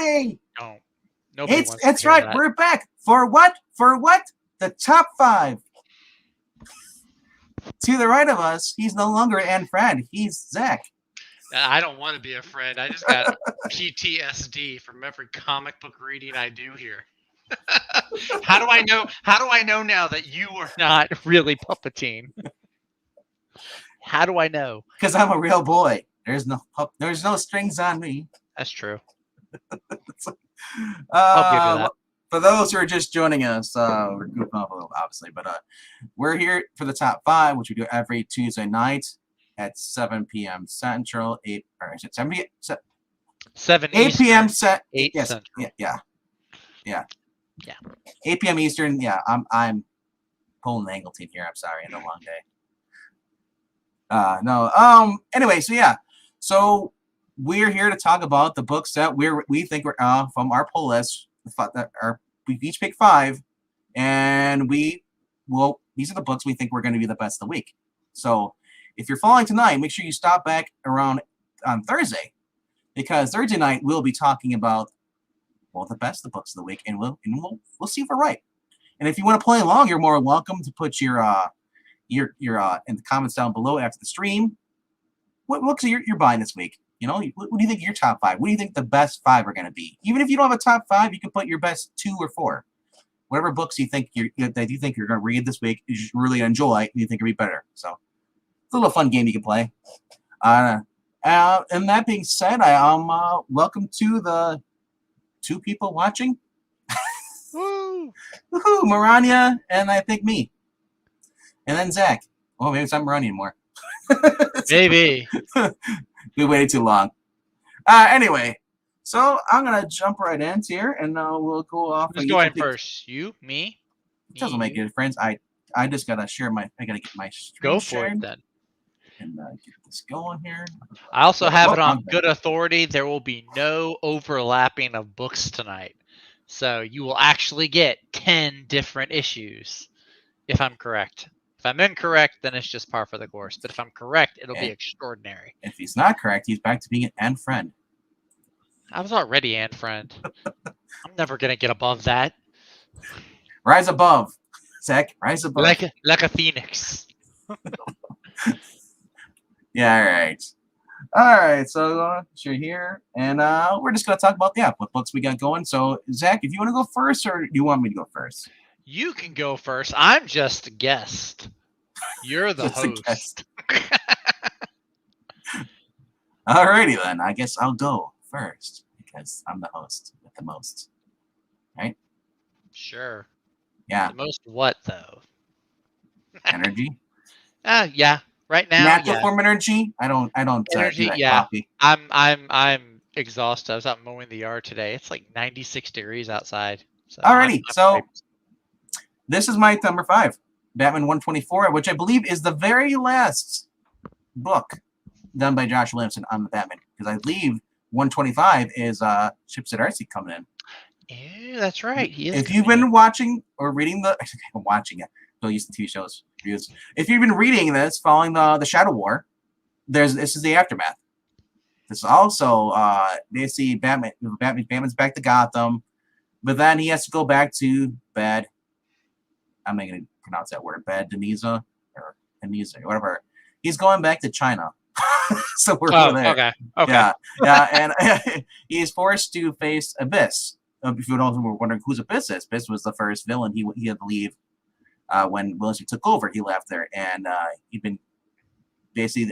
everybody. No, nobody wants It's to hear right. that. We're back for what? For what? The top 5. To the right of us, he's no longer Anne Fred. He's Zach. I don't want to be a friend. I just got PTSD from every comic book reading I do here. How do I know? How do I know now that you are not really Puppeteen? How do I know? Because I'm a real boy. There's no strings on me. That's true. I'll give you that. For those who are just joining us, we're goofing off a little, obviously, but we're here for the top 5, which we do every Tuesday night at 7 p.m. Central, 8 p.m. Set. 8 yes, Central. Yeah. 8 p.m. Eastern. Yeah, I'm pulling the angle team here. I'm sorry, it's a long day. No. Anyway, so yeah, so we're here to talk about the books that we think are from our pull list. We each pick 5, and these are the books we think we're going to be the best of the week. So if you're following tonight, make sure you stop back around on Thursday, because Thursday night we'll be talking about the best of the books of the week, and we'll see if we're right. And if you want to play along, you're more welcome to put your in the comments down below after the stream. What books you're buying this week? You know, what do you think your top 5? What do you think the best 5 are going to be? Even if you don't have a top 5, you can put your best 2 or 4. Whatever books you think you're going to read this week, you should really enjoy, and you think will be better. So it's a little fun game you can play. And that being said, I welcome to the 2 people watching. Woo! Woohoo! Marania and I think me, and then Zach. Well, maybe it's not Marania anymore. Maybe. We waited too long. Anyway, so I'm gonna jump right in here, and we'll go off. Who's going first? You, me? It doesn't make any difference. I just gotta share my. I gotta get my screen Go for shared it then. And get this going here. I also have it on good authority. There will be no overlapping of books tonight, so you will actually get 10 different issues, if I'm correct. If I'm incorrect, then it's just par for the course. But if I'm correct, it'll be extraordinary. If he's not correct, he's back to being an Anne Friend. I was already Anne Friend. I'm never gonna get above that. Rise above, Zach. Rise above. Like a phoenix. Yeah. All right. So you're here, and we're just gonna talk about what books we got going. So Zach, if you want to go first, or do you want me to go first? You can go first. I'm just a guest. You're the host. Alrighty then. I guess I'll go first because I'm the host with the most. Right? Sure. Yeah. The most what though? Energy. Yeah. Right now. Natural form energy. I don't. Energy. Do that Yeah. coffee. I'm exhausted. I was out mowing the yard today. It's like 96 degrees outside. So Alrighty. So this is my number 5, Batman 124, which I believe is the very last book done by Josh Williamson on the Batman, because I believe 125 is Chip Zdarsky coming in. Yeah, that's right. If you've been watching or reading watching it, don't use the TV shows reviews. If you've been reading this, following the Shadow War, this is the aftermath. This is also they see Batman's back to Gotham, but then he has to go back to Bad. I'm not going to pronounce that word. Bad Denisa or Denisa, whatever. He's going back to China. So we're there. Okay. Yeah. And he's forced to face Abyss. If you don't were wondering who's Abyss is, Abyss was the first villain he had to leave when Williamson took over. He left there, and he'd been basically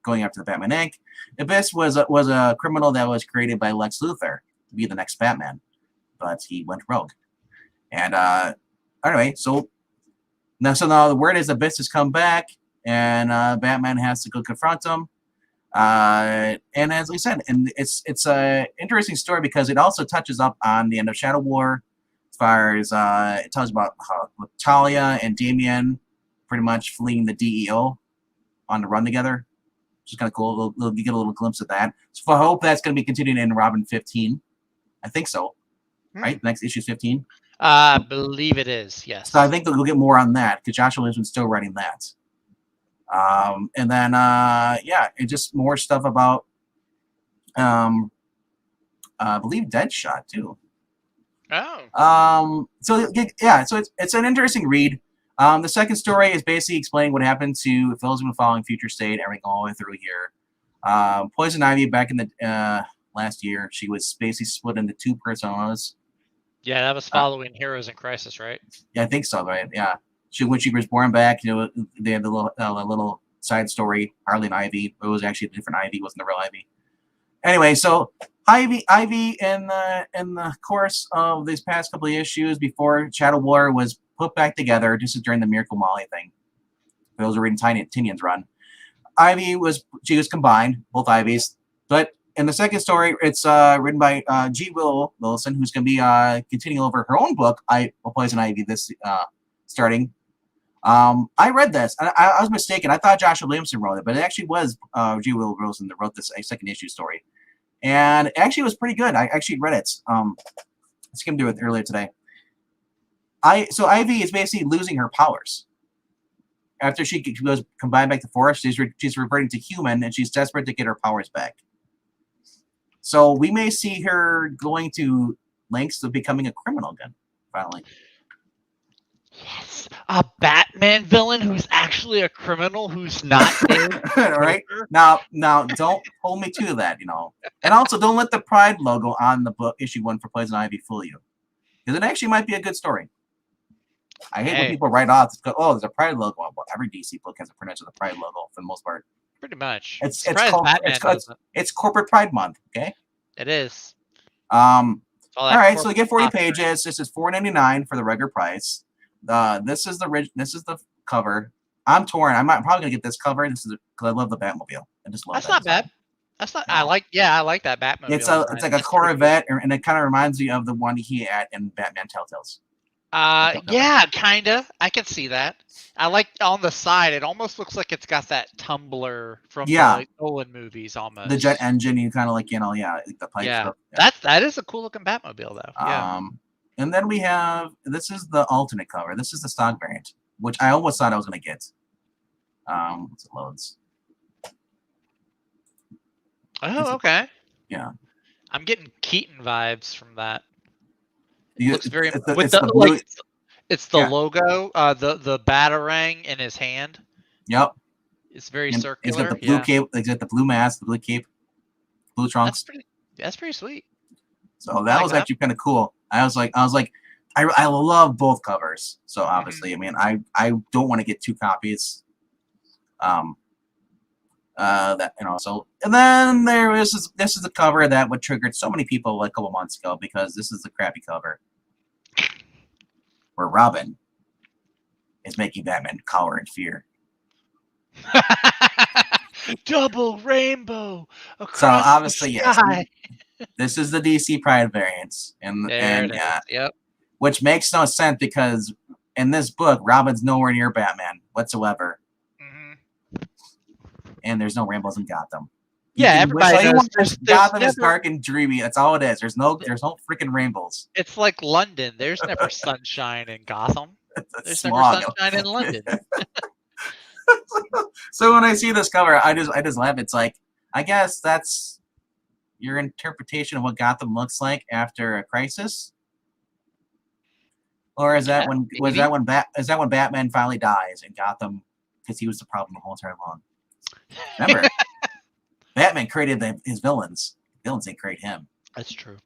going after the Batman Inc. Abyss was a criminal that was created by Lex Luthor to be the next Batman, but he went rogue. And anyway, so now the word is Abyss has come back, and Batman has to go confront him. And as we said, and it's a interesting story because it also touches up on the end of Shadow War, as far as it talks about how Talia and Damian pretty much fleeing the DEO on the run together, which is kind of cool. You get a little glimpse of that. So I hope that's going to be continuing in Robin 15. I think so. Right? Next issue is 15. I believe it is, yes. So I think we'll get more on that because Joshua Williamson's still writing that. And then, it's just more stuff about I believe Deadshot too. Oh. So yeah, so it's an interesting read. The second story is basically explaining what happened to those who been following Future State, everything all the way through here. Poison Ivy back in the last year, she was basically split into two personas. Yeah, that was following Heroes in Crisis, right? Yeah, I think so, right? Yeah. When she was born back, they had the little side story, Harley and Ivy. It was actually a different Ivy, wasn't the real Ivy. Anyway, so Ivy in the course of these past couple of issues before Shadow War was put back together, just during the Miracle Molly thing. For those who are reading Tinian's run, Ivy was combined, both Ivies. But in the second story, it's written by G. Wilson, who's going to be continuing over her own book, Poison Ivy, this starting. I read this. I was mistaken. I thought Joshua Williamson wrote it, but it actually was G. Wilson that wrote this second issue story. And it actually was pretty good. I actually read it. I skimmed through it earlier today. So Ivy is basically losing her powers. After she goes combined back to forest, she's reverting to human, and she's desperate to get her powers back. So we may see her going to lengths of becoming a criminal again, finally. Yes, a Batman villain who's actually a criminal who's not dead. Right? Now, don't hold me to that, And also, don't let the Pride logo on the book issue 1 for Poison Ivy fool you, because it actually might be a good story. I hate when people write off. Oh, there's a Pride logo. Well, every DC book has a print of the Pride logo for the most part. Pretty much. It's Corporate Pride Month. Okay. It is. All right. So you get 40 pages. This is $4.99 for the regular price. This is the cover. I'm torn. I'm probably gonna get this cover. This is because I love the Batmobile. I just love. That's not bad. That's not. I like that Batmobile. It's like a Corvette, and it kind of reminds me of the one he had in Batman Telltales. Yeah, kinda. I can see that. I like on the side. It almost looks like it's got that tumbler from the Nolan movies, almost. The jet engine, you kind of like the pipe. Yeah, stuff. That is a cool looking Batmobile, though. Yeah. And then we have this is the alternate cover. This is the stock variant, which I almost thought I was gonna get. Once it loads. Oh, okay. Yeah. I'm getting Keaton vibes from that. Looks very it's the logo, the batarang in his hand. Yep. It's very circular. He's got the blue cape. He's got the blue mask, the blue cape, blue trunks. That's pretty sweet. So that was actually kind of cool. I was like, I love both covers. So obviously, I mean, I don't want to get 2 copies. So and then this is the cover that would triggered so many people like a couple months ago, because this is the crappy cover where Robin is making Batman cower in fear. Double rainbow across so obviously, the sky. Yes, this is the DC Pride variants, and yep. Which makes no sense because in this book, Robin's nowhere near Batman whatsoever. And there's no rainbows in Gotham. Everybody knows. Gotham is dark and dreamy. That's all it is. There's no freaking rainbows. It's like London. There's never sunshine in Gotham. There's never sunshine in London. So when I see this cover, I just laugh. It's like, I guess that's your interpretation of what Gotham looks like after a crisis, or is that when Batman finally dies in Gotham because he was the problem the whole time long? Remember, Batman created his villains. Villains didn't create him. That's true.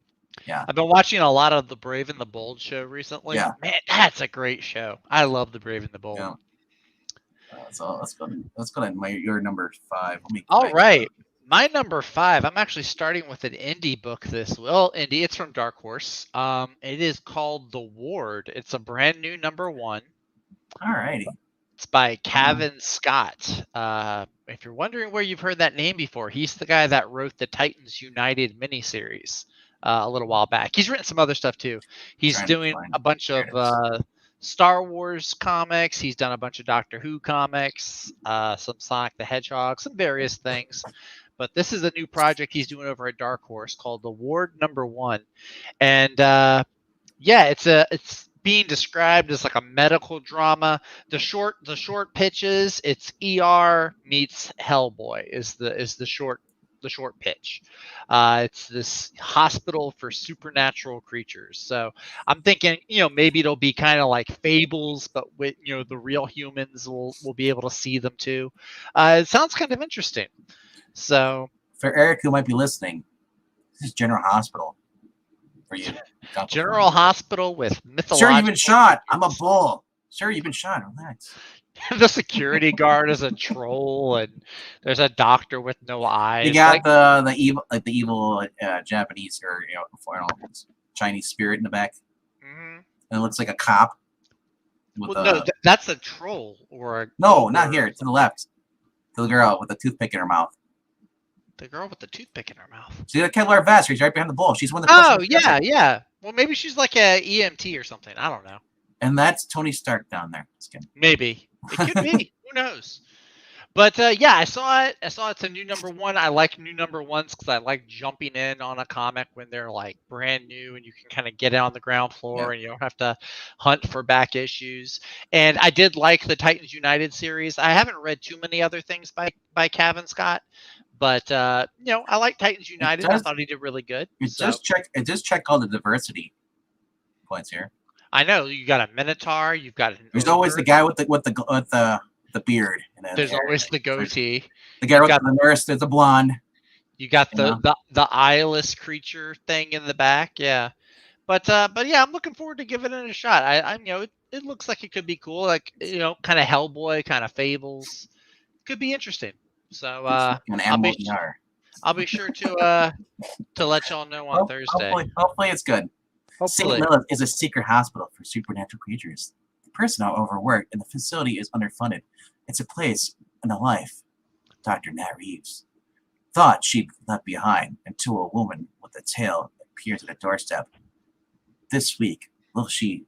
Yeah. I've been watching a lot of the Brave and the Bold show recently. Yeah. Man, that's a great show. I love the Brave and the Bold. Yeah. So let's go to your number 5. All right. My number 5, I'm actually starting with an indie book indie. It's from Dark Horse. It is called The Ward. It's a brand new number 1. All righty. It's by Cavan Scott. If you're wondering where you've heard that name before, he's the guy that wrote the Titans United miniseries a little while back. He's written some other stuff too. He's doing a bunch of Star Wars comics. He's done a bunch of Doctor Who comics, some Sonic the Hedgehog, some various things. But this is a new project he's doing over at Dark Horse called The Ward number 1. And it's being described as like a medical drama. The short pitches, it's ER meets Hellboy is the short short pitch. It's this hospital for supernatural creatures. So I'm thinking, maybe it'll be kind of like Fables, but with the real humans will be able to see them too. It sounds kind of interesting. So for Eric who might be listening, this is General Hospital for you. General Hospital with mythological. Sure, you've been shot. I'm a bull. Sure, you've been shot. Relax. The security guard is a troll, and there's a doctor with no eyes. You got the evil Japanese or Chinese spirit in the back, and it looks like a cop. That's a troll not here. To the left, the girl with the toothpick in her mouth. The girl with the toothpick in her mouth. See the Kevlar vest? She's right behind the bull. She's one of the. Oh yeah. Well, maybe she's like a EMT or something. I don't know. And that's Tony Stark down there. Maybe it could be. Who knows? But I saw it. It's a new #1. I like new #1s because I like jumping in on a comic when they're like brand new and you can kind of get it on the ground floor and you don't have to hunt for back issues. And I did like the Titans United series. I haven't read too many other things by Cavan Scott, but I like Titans United. I thought he did really good. It does check all the diversity points here. I know you got a Minotaur. You've got there's always the guy with the beard. There's always the goatee. The guy with the nurse. There's a blonde. You got the eyeless creature thing in the back. Yeah, but yeah, I'm looking forward to giving it a shot. It looks like it could be cool. Like kind of Hellboy, kind of Fables. Could be interesting. So I'll be sure to let y'all know on Thursday. Hopefully it's good. St. Lilith is a secret hospital for supernatural creatures. The personnel are overworked and the facility is underfunded. It's a place and a life Dr. Nat Reeves thought she'd left behind until a woman with a tail appears at a doorstep. This week, will she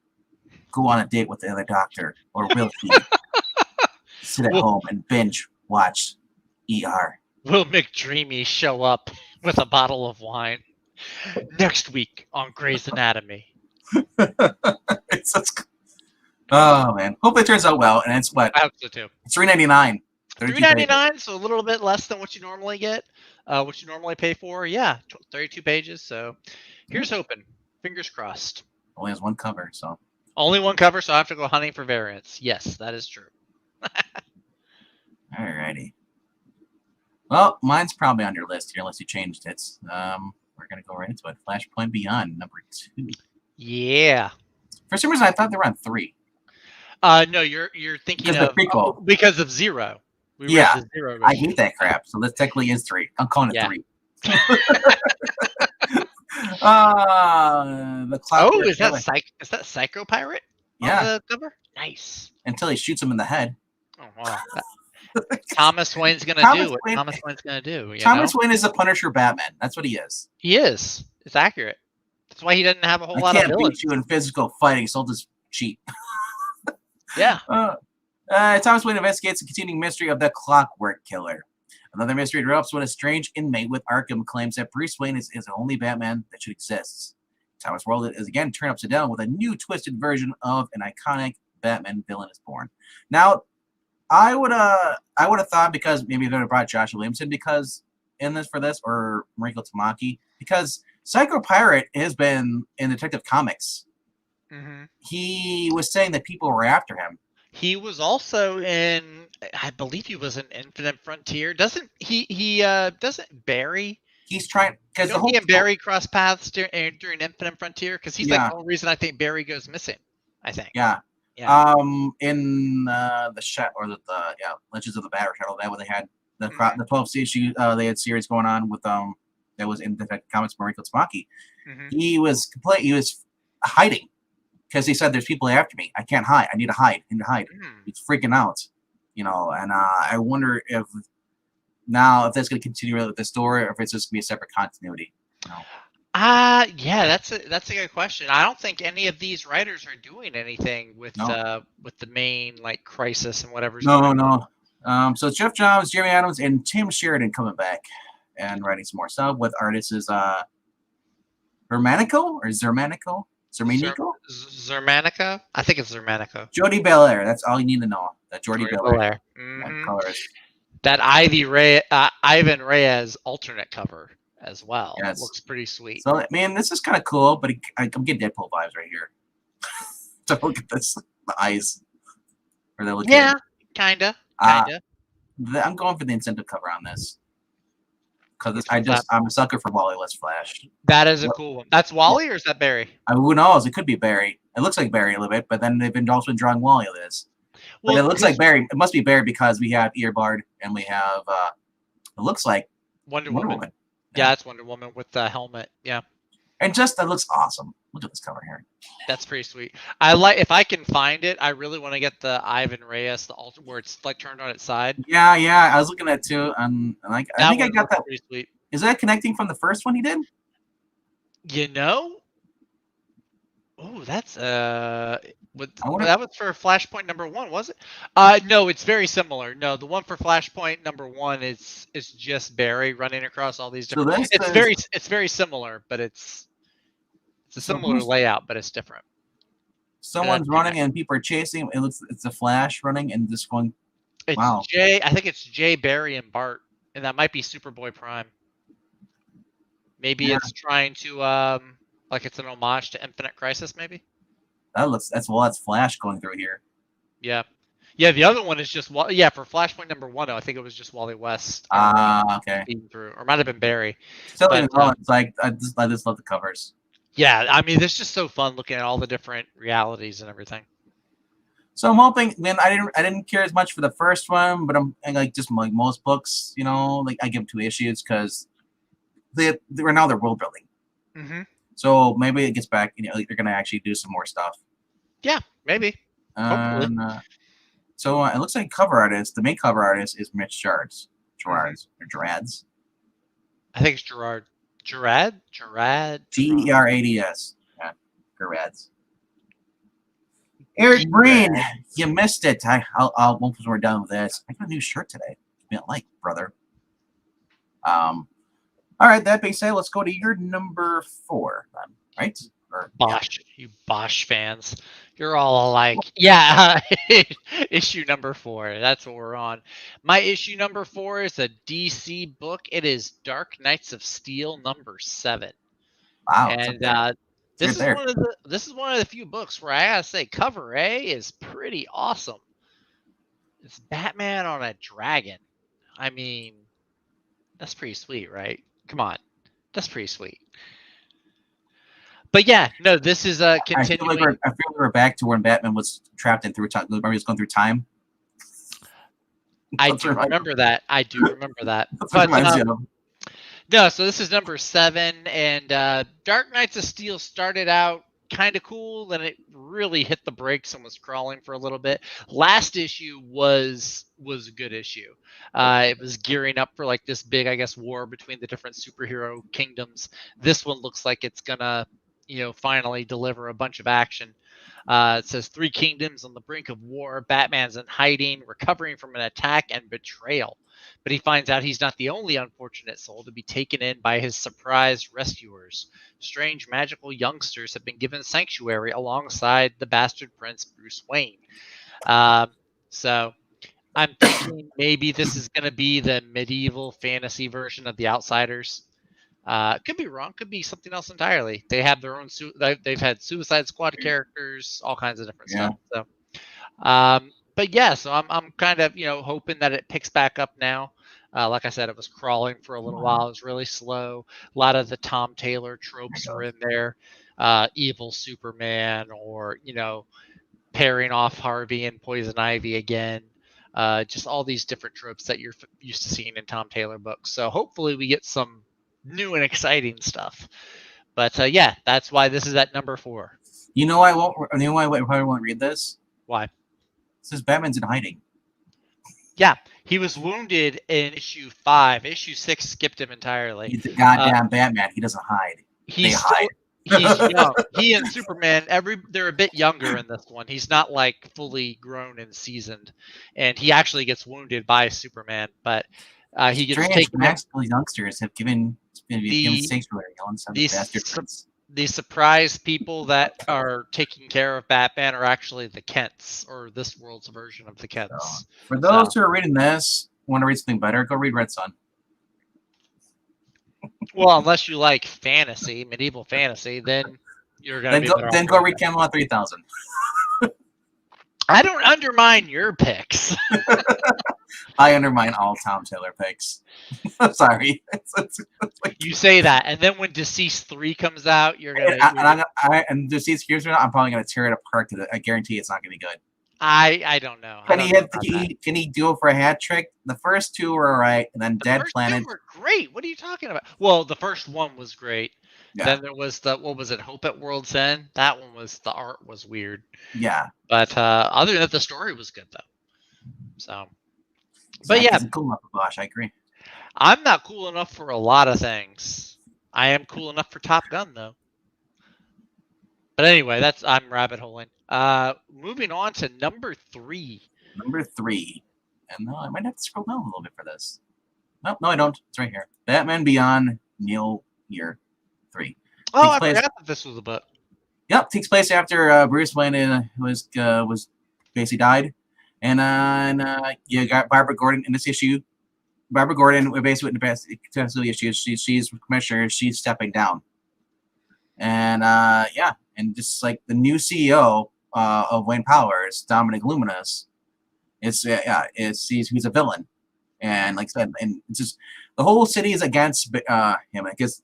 go on a date with the other doctor, or will she sit at home and binge watch ER? Will McDreamy show up with a bottle of wine? Next week on Grey's Anatomy. Oh man! Hope it turns out well. And it's what? I hope so too. It's $3.99. $3.99, so a little bit less than what you normally get. What you normally pay for. Yeah, 32 pages. So here's hoping. Fingers crossed. Only has one cover, so. Only one cover, so I have to go hunting for variants. Yes, that is true. Alrighty. Well, mine's probably on your list here, unless you changed it. We're going to go right into it. Flashpointbeyond, #2. Yeah. For some reason, I thought they were on 3. No, you're thinking of the prequel. Because of Zero. Yeah, I hate that crap. So this technically is 3. I'm calling it 3. The clock. Oh, is that Psycho Pirate? Yeah. On the cover? Nice. Until he shoots him in the head. Oh wow. Thomas Wayne's gonna do what Thomas Wayne's gonna do. Thomas Wayne is a Punisher Batman. That's what he is. He is. It's accurate. That's why he doesn't have a whole lot of villains. I can't beat you in physical fighting, so I'll just cheat. Yeah. Thomas Wayne investigates the continuing mystery of the Clockwork Killer. Another mystery erupts when a strange inmate with Arkham claims that Bruce Wayne is the only Batman that should exist. Thomas' world is again turned upside down with a new twisted version of an iconic Batman villain is born. Now, I would have thought, because maybe they would have brought Josh Williamson or Mariko Tamaki, because Psycho Pirate has been in Detective Comics. Mm-hmm. He was saying that people were after him. He was also in, I believe he was in Infinite Frontier. Doesn't Barry? He's trying, because he and Barry cross paths during Infinite Frontier, because he's like the whole reason I think Barry goes missing. I think. Yeah. Yeah. In the Legends of the Bat Shuttle, that when they had the 12th issue, they had series going on with that was in the comics Mariko Tamaki. Mm-hmm. He was hiding because he said, "There's people after me. I can't hide. I need to hide. He's freaking out, and I wonder if that's going to continue with the story, or if it's just going to be a separate continuity. Yeah, that's a good question. I don't think any of these writers are doing anything with the main like crisis and whatever. No. So it's geoffjohns, Jeremy Adams, and Tim Sheridan coming back and writing some more stuff with artists is Zermanico. Zermanico? I think it's Zermanico. Jordie Bellaire. That's all you need to know. That Jordie Bellaire. Mm-hmm. Colors. That Ivan Reyes alternate cover as well. Yes. Looks pretty sweet. So, man, this is kind of cool, but I'm getting Deadpool vibes right here. So look at this, the eyes, or the little Yeah, kid. kinda. I'm going for the incentive cover on this because I'm a sucker for Wally Let's Flash. That is a cool one. That's Wally or is that Barry? Who knows? It could be Barry. It looks like Barry a little bit, but then they've been also drawing Wally this. But it looks like Barry. It must be Barry because we have Earbard and we have. It looks like Wonder Woman. Yeah, it's Wonder Woman with the helmet. Yeah. And just that looks awesome. Look at this cover here. That's pretty sweet. I like if I can find it. I really want to get the Ivan Reyes, the alter where it's like turned on its side. Yeah. I was looking at it too. I think I got that. Pretty sweet. Is that connecting from the first one he did? You know. Oh, that's that was for Flashpoint #1, was it? No, it's very similar. No, the one for Flashpoint #1 is just Barry running across all these different. It's very similar, but it's a similar layout, but it's different. Someone's running and people are chasing. It's a Flash running and just going. Wow. I think it's Jay, Barry, and Bart, and that might be Superboy Prime. Maybe it's trying to like it's an homage to Infinite Crisis, maybe. That's Flash going through here. Yeah. The other one is just for Flashpoint #1. I think it was just Wally West. Okay. Through, or might have been Barry. Still, it's like I just love the covers. Yeah, I mean, it's just so fun looking at all the different realities and everything. So I'm hoping, man. I didn't care as much for the first one, but I'm like just like most books, like I give them 2 issues because they're world building. Mm-hmm. So maybe it gets back. They're gonna actually do some more stuff. Yeah, maybe. Hopefully. So it looks like the main cover artist is Mitch Gerards. I think it's Gerard. Gerard. Gerads. Yeah, Gerards. Eric Breen, you missed it. I'll once we're done with this. I got a new shirt today. You don't like, brother. All right, that being said, let's go to your number 4, then, right? Bosch, you Bosch fans. You're all like, yeah, issue number 4. That's what we're on. My issue number 4 is a DC book. It is Dark Knights of Steel #7. Wow. And this is one of the few books where I gotta say cover A is pretty awesome. It's Batman on a dragon. I mean, that's pretty sweet, right? Come on, that's pretty sweet. But yeah, no, this is a continuing. I feel like we're back to when Batman was trapped in through time. Remember, he was going through time. I do remember that. But, no, so this is number 7, and Dark Knights of Steel started out kind of cool, then it really hit the brakes and was crawling for a little bit. Last issue was a good issue. It was gearing up for like this big, I guess, war between the different superhero kingdoms. This one looks like it's gonna, finally deliver a bunch of action. It says 3 kingdoms on the brink of war. Batman's in hiding, recovering from an attack and betrayal. But he finds out he's not the only unfortunate soul to be taken in by his surprise rescuers. Strange magical youngsters have been given sanctuary alongside the bastard prince Brucewayne. So I'm thinking maybe this is going to be the medieval fantasy version of The Outsiders. Could be wrong. Could be something else entirely. They have their own. They've had Suicide Squad characters, all kinds of different stuff. So, but yeah. So I'm kind of hoping that it picks back up now. Like I said, it was crawling for a little while. It was really slow. A lot of the Tom Taylor tropes were in there. Evil Superman, or pairing off Harvey and Poison Ivy again. Just all these different tropes that you're used to seeing in Tom Taylor books. So hopefully we get some new and exciting stuff. But yeah, that's why this is at number 4. You know why I probably won't read this? Why? It says Batman's in hiding. Yeah, he was wounded in issue 5. Issue 6 skipped him entirely. He's a goddamn Batman. He doesn't hide. He's young. He and Superman, they're a bit younger in this one. He's not like fully grown and seasoned, and he actually gets wounded by Superman. But he gets taken. Youngsters have given sanctuary alongside the bastard prince. The surprise people that are taking care of Batman are actually the Kents, or this world's version of the Kents. So, for those who are reading this, want to read something better, go read Red Sun. Well, unless you like fantasy, medieval fantasy, then you're gonna then go read Camelot 3000. I don't undermine your picks. I undermine all Tom Taylor picks. I'm sorry. It's like, You say that, and then when Deceased 3 comes out, you're gonna. and Deceased Gears, I'm probably gonna tear it apart. I guarantee it's not gonna be good. I don't know. Can he do it for a hat trick? The first two were alright, and then Dead Planet. Two were great. What are you talking about? Well, the first one was great. Yeah. Then there was what was it? Hope at World's End. That one was the art was weird. Yeah. But other than that, the story was good though. So. But yeah, cool enough for Bosch. I agree. I'm not cool enough for a lot of things. I am cool enough for Top Gun though. But anyway, I'm rabbit holing. Moving on to number 3. Number 3, and I might have to scroll down a little bit for this. No, I don't. It's right here. Batman Beyond Neil Year 3. Oh, I forgot that this was a book. Yep, takes place after Bruce Wayne was basically died. And you got Barbara Gordon in this issue. Barbara Gordon, basically in the past two issues, she's commissioner. She's stepping down, and and just like the new CEO of Wayne Powers, Dominic Luminous, he's a villain, and like I said, and it's just the whole city is against him. Because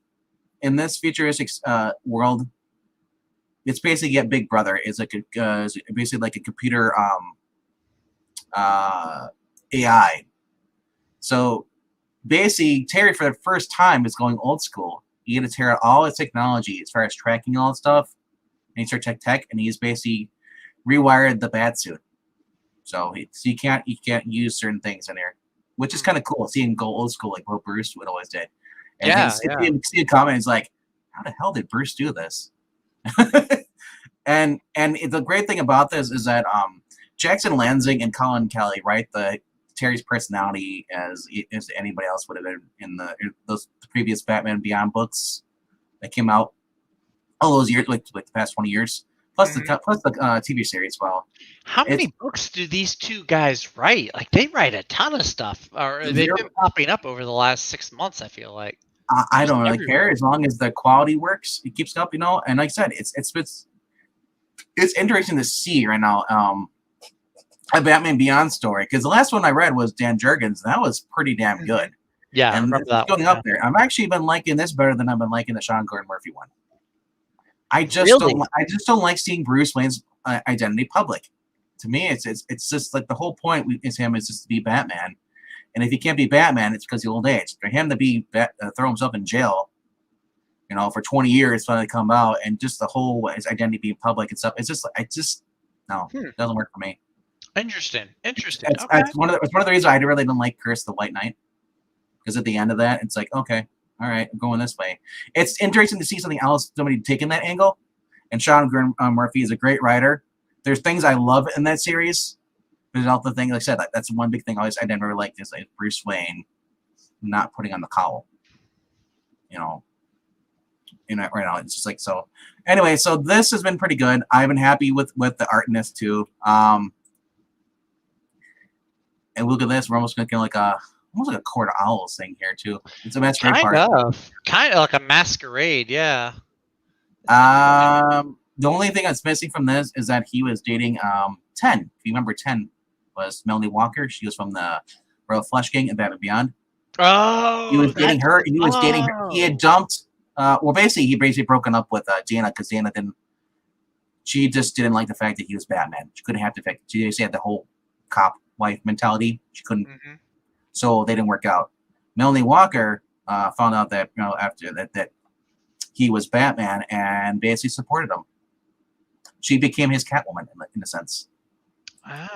in this futuristic world, it's basically Big Brother is like basically like a computer AI. So basically, Terry for the first time is going old school. You got to tear out all his technology as far as tracking all that stuff, and he started tech, and he's basically rewired the bat suit. So you can't use certain things in there, which is kind of cool. Seeing him go old school like what Bruce would always did. And see a comment is like, how the hell did Bruce do this? and the great thing about this is that Jackson Lansing and Colin Kelly write Terry's personality as anybody else would have been in those previous Batman Beyond books that came out all those years, like the past 20 years, plus the TV series. Well, how many books do these two guys write? Like they write a ton of stuff, or they've been popping up over the last 6 months. I feel like I don't really care as long as the quality works. It keeps up, And like I said, it's interesting to see right now. A Batman Beyond story, because the last one I read was Dan Jurgens. That was pretty damn good. Yeah, and I remember that going up there. I've actually been liking this better than I've been liking the Sean Gordon Murphy one. I just don't like seeing Bruce Wayne's identity public. To me, it's just like the whole point is just to be Batman, and if he can't be Batman, it's because of old age. For him to be throw himself in jail, for 20 years, finally come out, and just the whole his identity being public and stuff. It's just it doesn't work for me. Interesting. It's one of the reasons I really didn't like Curse the White Knight, because at the end of that, it's like, okay, all right, I'm going this way. It's interesting to see something else, somebody taking that angle. And Sean Murphy is a great writer. There's things I love in that series. There's also the thing, like I said, that's one big thing I never liked is like Bruce Wayne not putting on the cowl. Right now, it's just like so. Anyway, so this has been pretty good. I've been happy with the art in this too. And look at this. We're almost looking like almost like a court of owls thing here too. It's a masquerade part. Kind of like a masquerade, yeah. The only thing that's missing from this is that he was dating 10. If you remember, 10 was Melanie Walker. She was from the Royal Flush Gang and Batman Beyond. Oh, he was dating her. He was dating her. He had dumped. He basically broken up with Dana because Dana didn't. She just didn't like the fact that he was Batman. She couldn't have the fact. She had the whole cop wife mentality. She couldn't. So they didn't work out. Melanie Walker found out that after that he was Batman and basically supported him. She became his Catwoman in a sense.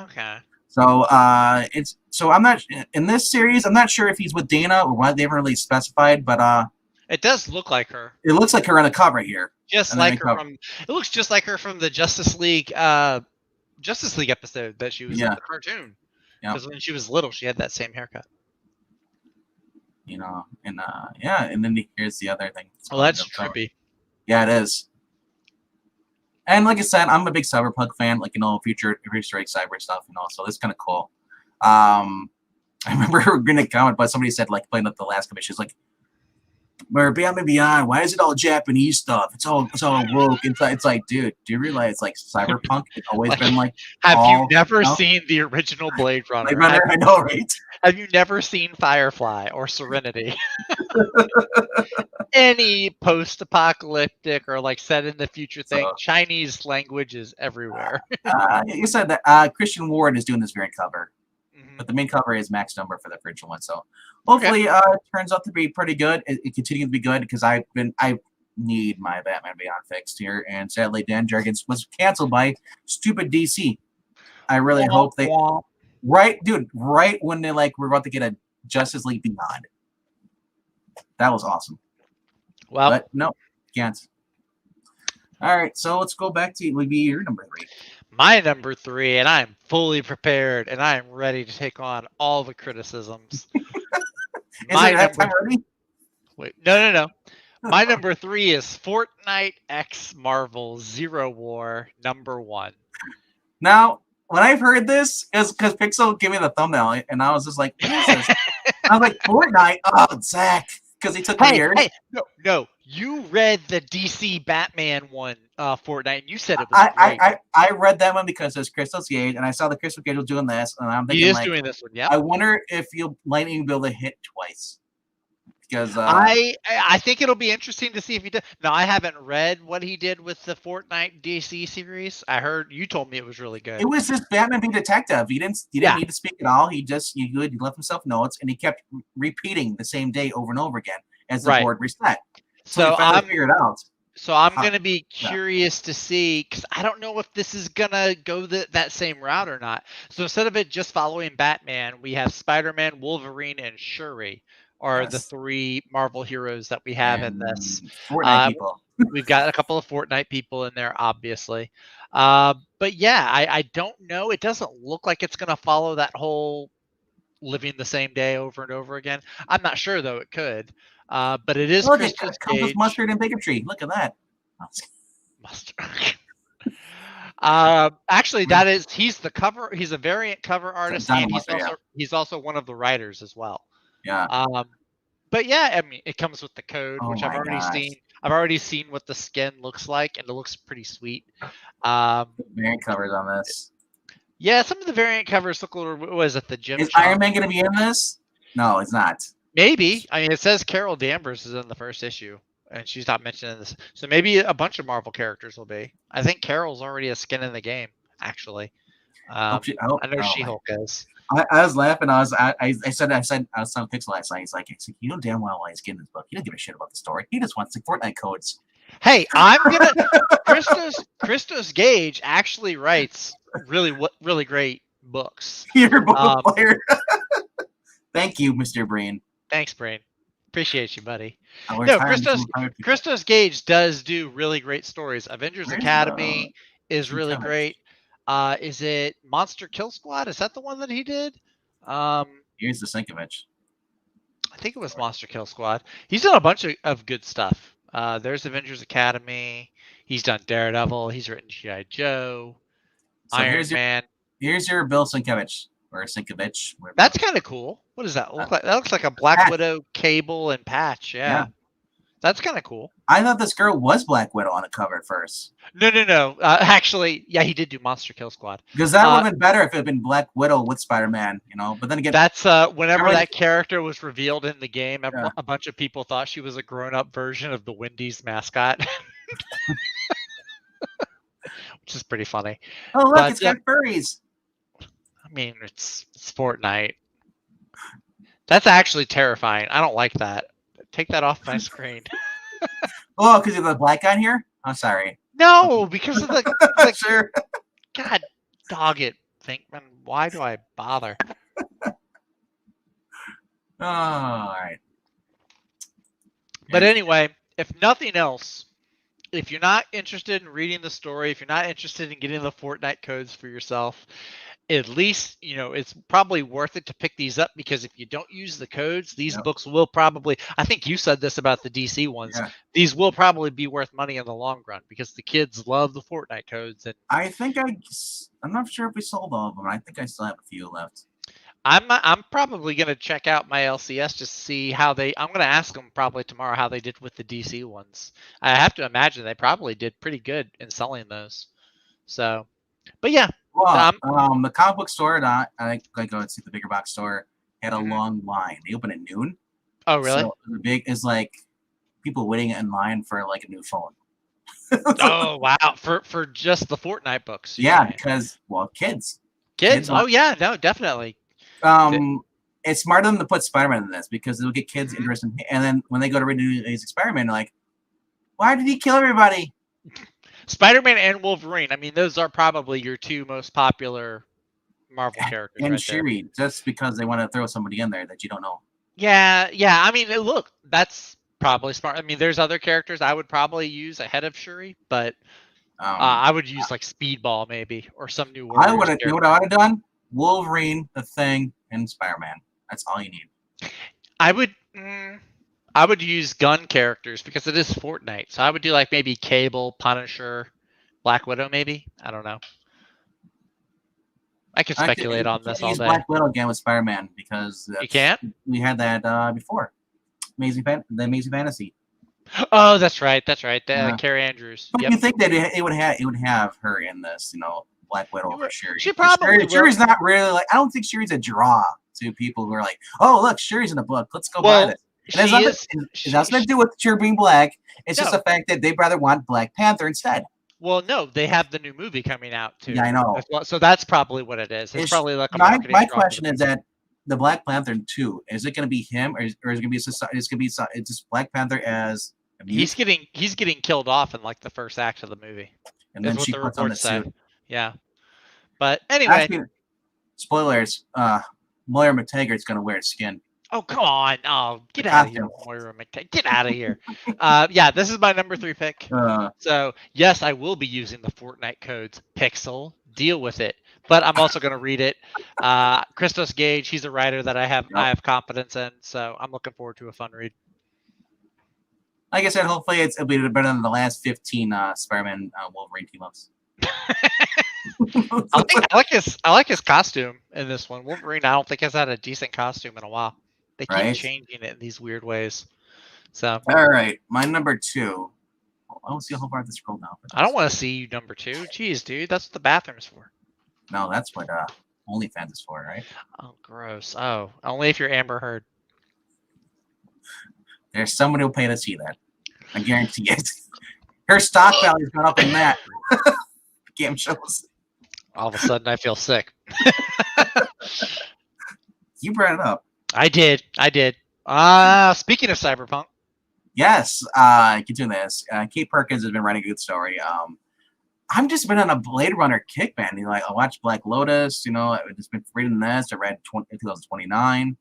Okay. So I'm not in this series. I'm not sure if he's with Dana or what. They haven't really specified, but it does look like her. It looks like her on the cover here. Just like her from. It looks just like her from the Justice League episode that she was in the cartoon. Because when she was little, she had that same haircut. And then here's the other thing. Oh, that's trippy. Yeah, it is. And like I said, I'm a big Cyberpunk fan, futuristic cyber stuff, so it's kind of cool. I remember reading a comment, but somebody said like playing up the last commission. It's like, where Batman Beyond, why is it all Japanese stuff? It's all woke. It's like, dude, do you realize it's like cyberpunk? It's always been like. Have you never seen the original Blade Runner? Blade Runner, I know, right? Have you never seen Firefly or Serenity? Any post-apocalyptic or like set in the future thing, Chinese language is everywhere. You said that Christian Ward is doing this variant cover, but the main cover is Max Number for the original one. So hopefully, it turns out to be pretty good. It continues to be good because I need my Batman Beyond fixed here, and sadly, Dan Jurgens was canceled by stupid DC. I really hope they right when they we're about to get a Justice League Beyond. That was awesome. Well, but no, can't. All right, so let's go back to would be your number 3. My number 3, and I am fully prepared, and I am ready to take on all the criticisms. Wait, no. My number 3 is Fortnite X Marvel Zero War #1. Now, when I've heard this, is because Pixel gave me the thumbnail, and I was just like, what is this? I was like, Fortnite? Oh, Zach. Because he took years. Hey, no. You read the DC Batman one, Fortnite, and you said it was great. I read that one because there's Christos Gage, and I saw the Christos Gage was doing this, and I'm thinking, he is doing this one, yeah. I wonder if Lightning will be able to hit twice. Because I think it'll be interesting to see if he does. Now, I haven't read what he did with the Fortnite DC series. I heard you told me it was really good. It was just Batman being detective. He didn't need to speak at all. He left himself notes, and he kept repeating the same day over and over again as the board reset. So I'm figured out. So I'm going to be curious to see, because I don't know if this is going to go that same route or not. So instead of it just following Batman, we have Spider-Man, Wolverine, and Shuri are the 3 Marvel heroes that we have in this. Fortnite people. We've got a couple of Fortnite people in there, obviously. But yeah, I don't know. It doesn't look like it's going to follow that whole living the same day over and over again. I'm not sure, though. It could. But it is Christos Gage. Comes with mustard and bigotry. Look at that. Mustard. Actually, he's the cover. He's a variant cover artist, and he's also one of the writers as well. Yeah. But yeah, I mean, it comes with the code, which I've already seen. I've already seen what the skin looks like, and it looks pretty sweet. Variant covers on this. Yeah, some of the variant covers look a little. Was it the gym? Is Iron Man going to be in this? No, it's not. Maybe. I mean, it says Carol Danvers is in the first issue, and she's not mentioned in this. So maybe a bunch of Marvel characters will be. I think Carol's already a skin in the game, actually. I know She-Hulk is. I was laughing. I said I was on Pixel last night. He's like, you know damn well why he's getting this book. He doesn't give a shit about the story. He just wants the Fortnite codes. Hey, I'm gonna. Christos Gage actually writes really great books. You're a book player. Thank you, Mr. Brain. Thanks, Brain. Appreciate you, buddy. No, Christos Gage does do really great stories. Avengers Academy is really great. Is it Monster Kill Squad? Is that the one that he did? Here's the Sinkovich. I think it was Monster Kill Squad. He's done a bunch of good stuff. There's Avengers Academy. He's done Daredevil. He's written G.I. Joe. Iron Man. Here's your Bill Sinkovich. Or Sinkovich. That's kind of cool. What does that look like? That looks like a Black Widow cable and patch. Yeah. That's kind of cool. I thought this girl was Black Widow on the cover at first. No. Actually, yeah, he did do Monster Kill Squad. Because that would have been better if it had been Black Widow with Spider-Man, But then again, that's whenever that character was revealed in the game, a bunch of people thought she was a grown-up version of the Wendy's mascot, which is pretty funny. Oh, look, it's got furries. I mean, it's Fortnite. That's actually terrifying. I don't like that. Take that off my screen. Oh, because of the black guy here? I'm sorry. No, because of the sure. God, dog it, Thinkman. Why do I bother? All right. But anyway, if nothing else, if you're not interested in reading the story, if you're not interested in getting the Fortnite codes for yourself, at least, it's probably worth it to pick these up, because if you don't use the codes, these books will probably, I think you said this about the DC ones, these will probably be worth money in the long run, because the kids love the Fortnite codes. And I think I'm not sure if we sold all of them. I think I still have a few left. I'm probably gonna check out my LCS to see how they. I'm gonna ask them probably tomorrow how they did with the DC ones. I have to imagine they probably did pretty good in selling those. So, but yeah, Well, um, the comic book store, I go and see the bigger box store, had a Mhm. long line. They open at noon. Oh really? So the big is like people waiting in line for like a new phone. Oh wow, for just the Fortnite books. You're Yeah, saying. because well, kids. Kids? Want, Oh yeah, no, definitely. it's smart of them to put Spider-Man in this because it'll get kids Mhm. interested. And then when they go to read Amazing Spider-Man, they're like, "Why did he kill everybody?" Spider-Man and Wolverine. I mean, those are probably your two most popular Marvel characters And right there. Shuri, just because they want to throw somebody in there that you don't know. Yeah. I mean, look, that's probably smart. I mean, there's other characters I would probably use ahead of Shuri, but I would use like Speedball maybe or some new I Warriors would have. You know what character. I would have done? Wolverine, the Thing, and Spider-Man. That's all you need. I would. I would use gun characters because it is Fortnite. So I would do like maybe Cable, Punisher, Black Widow, maybe. I don't know. I could speculate on You this can't all use day. Black Widow again with Spider-Man because You can't? we had that before. The Amazing Fantasy. Oh, that's right. That's right. Yeah. Carrie Andrews. But Yep. you think that it would have her in this, Black Widow over Shuri. She probably will. Shuri's not really like. I don't think Shuri's a draw to people who are like, oh look, Shuri's in the book. Let's go buy this. It has nothing to do with Shuri being black. It's just the fact that they'd rather want Black Panther instead. Well, no, they have the new movie coming out too. Yeah, I know. So that's probably what it is. It's probably like a marketing. My question is that the Black Panther 2, is it going to be him or is it going to be it's just Black Panther as he's getting killed off in like the first act of the movie. And then she puts on the suit. Yeah. But anyway. Actually, spoilers, Moira McTaggart's going to wear skin. Oh, come on. Oh, get out of here, Moira McTaggart. Get out of here. Yeah, this is my number 3 pick. So, yes, I will be using the Fortnite codes. Pixel, deal with it. But I'm also going to read it. Christos Gage, he's a writer that I have confidence in. So I'm looking forward to a fun read. Like I said, hopefully it'll be better than the last 15 Spider-Man Wolverine team-ups. I like his costume in this one. Wolverine, I don't think has had a decent costume in a while. They keep changing it in these weird ways. So all right, my number 2. I don't see how far this scroll down. I don't want to see you number 2. Jeez, dude, that's what the bathroom's for. No, that's what OnlyFans is for, right? Oh, gross. Oh, only if you're Amber Heard. There's somebody who'll pay to see that. I guarantee it. Her stock value's gone up in that. Game shows. All of a sudden, I feel sick. You brought it up. I did. Speaking of cyberpunk. Yes, continue this. Kate Perkins has been writing a good story. I've just been on a Blade Runner kick, man. I watched Black Lotus. I've just been reading this. I read 2029.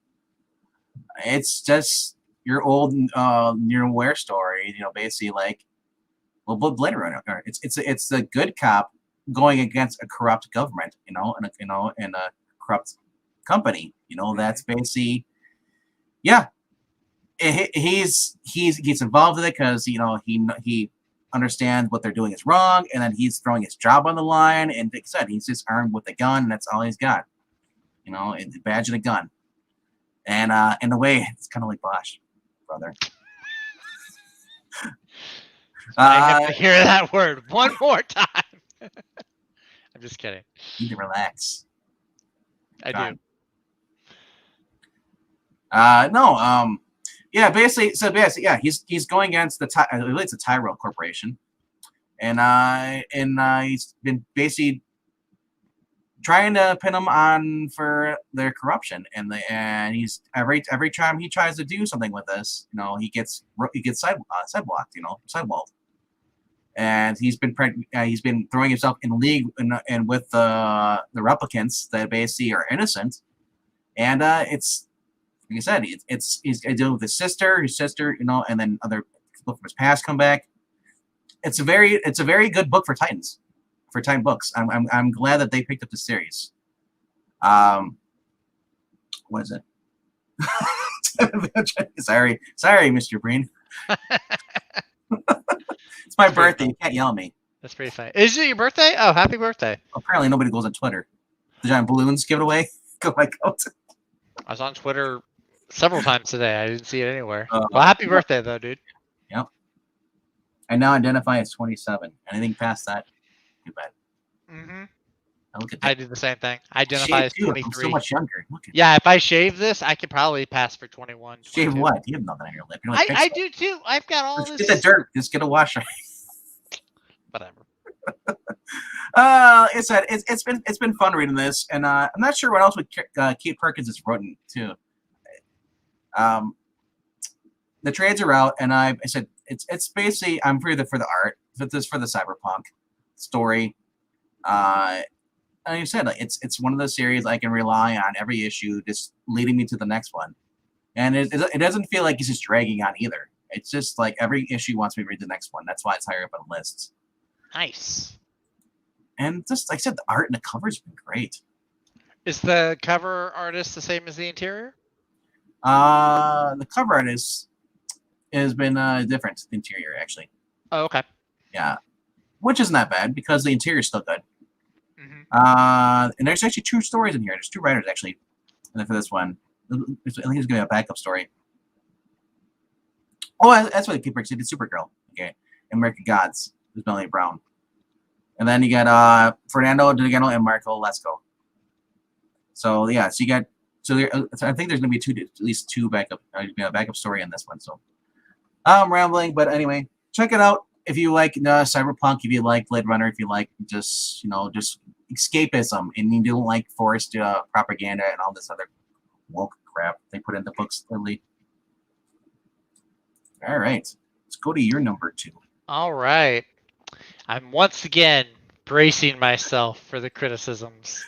It's just your old Near Aware story. Basically like, well, Blade Runner. It's a good cop going against a corrupt government. And a corrupt company. That's basically, yeah. He's involved in it because he understands what they're doing is wrong, and then he's throwing his job on the line. And like I said, he's just armed with a gun, and that's all he's got. A badge and a gun. And in a way, it's kind of like Bosch, brother. I have to hear that word one more time. I'm just kidding. You need to relax. I do. No. Yeah, basically, yeah, he's going against I believe it's the Tyrell Corporation, and he's been basically trying to pin them on for their corruption, and he's every time he tries to do something with this, he gets sidewalked, and he's been throwing himself in league and with the replicants that basically are innocent, and it's. Like I said, he's dealing with his sister, and then other people from his past come back. It's a very good book for Titans, for Titan Books. I'm glad that they picked up the series. What is it? Sorry, Mr. Breen. It's my birthday. You can't yell at me. That's pretty funny. Is it your birthday? Oh, happy birthday! Apparently, nobody goes on Twitter. The giant balloons give it away. Go my coat. I was on Twitter several times today. I didn't see it anywhere. Uh, Well, happy birthday, though, dude. Yep. I now identify as 27. Anything past that, too bad. Mm-hmm. Now look at that. I do the same thing. I identify as 23. I'm so much younger. Look at yeah, if I shave this, I could probably pass for 21. Shave what? You have nothing on your lip. You're like I do too. I've got all Just this. get the dirt. Just get a washer. Whatever. It's been fun reading this, and I'm not sure what else with Kate Perkins has written too. The trades are out, and I said it's basically I'm for the art. This is for the cyberpunk story. And you said like it's one of those series I can rely on every issue, just leading me to the next one, and it doesn't feel like it's just dragging on either. It's just like every issue wants me to read the next one. That's why it's higher up on lists. Nice. And just like I said, the art and the cover's been great. Is the cover artist the same as the interior? The cover artist has been different. The interior actually. Oh, okay. Yeah, which isn't that bad because the interior is still good. Mm-hmm. And there's actually 2 stories in here. There's 2 writers actually, and then for this one, I think there's gonna be a backup story. Oh, that's what the keeper did. Supergirl. Okay, American Gods. There's Melanie Brown, and then you got Fernando Delgado and Marco Lesco. So yeah, so you got I think there's gonna be at least 2 backup story in this one. So I'm rambling, but anyway, check it out. If you like cyberpunk, if you like Blade Runner, if you like just escapism, and you don't like forced propaganda and all this other woke crap they put into books lately. All right, let's go to your number 2. All right. I'm once again bracing myself for the criticisms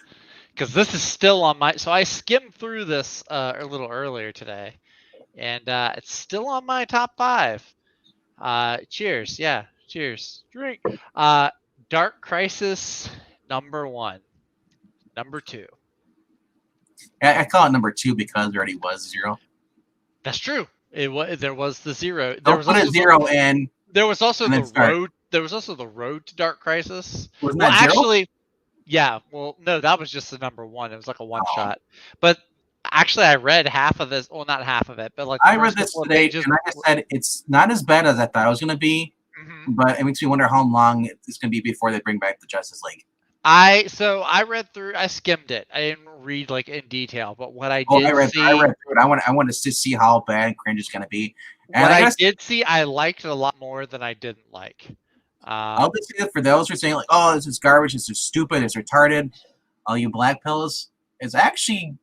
because this is still on my. So I skimmed through this a little earlier today, and it's still on my top 5. Cheers. Yeah. Cheers. Drink. Dark Crisis number 1. Number 2. I call it number 2 because there already was 0. That's true. There was the 0. There was a 0 in. There was also the start. road. There was also the road to Dark Crisis. Wasn't Well, that 0? actually, yeah. Well, no, that was just the number 1. It was like a one shot. But actually, I read half of this. Well, not half of it, but like I read this today, and I just said it's not as bad as I thought it was going to be. Mm-hmm. But it makes me wonder how long it's going to be before they bring back the Justice League. I read through. I skimmed it. I didn't read like in detail, but what I did I read see, I read through it. I want to see how bad and cringe it's going to be. And what I did see, I liked it a lot more than I didn't like. I'll just say that for those who are saying like, "Oh, this is garbage. This is stupid. It's retarded." All you black pills, it's actually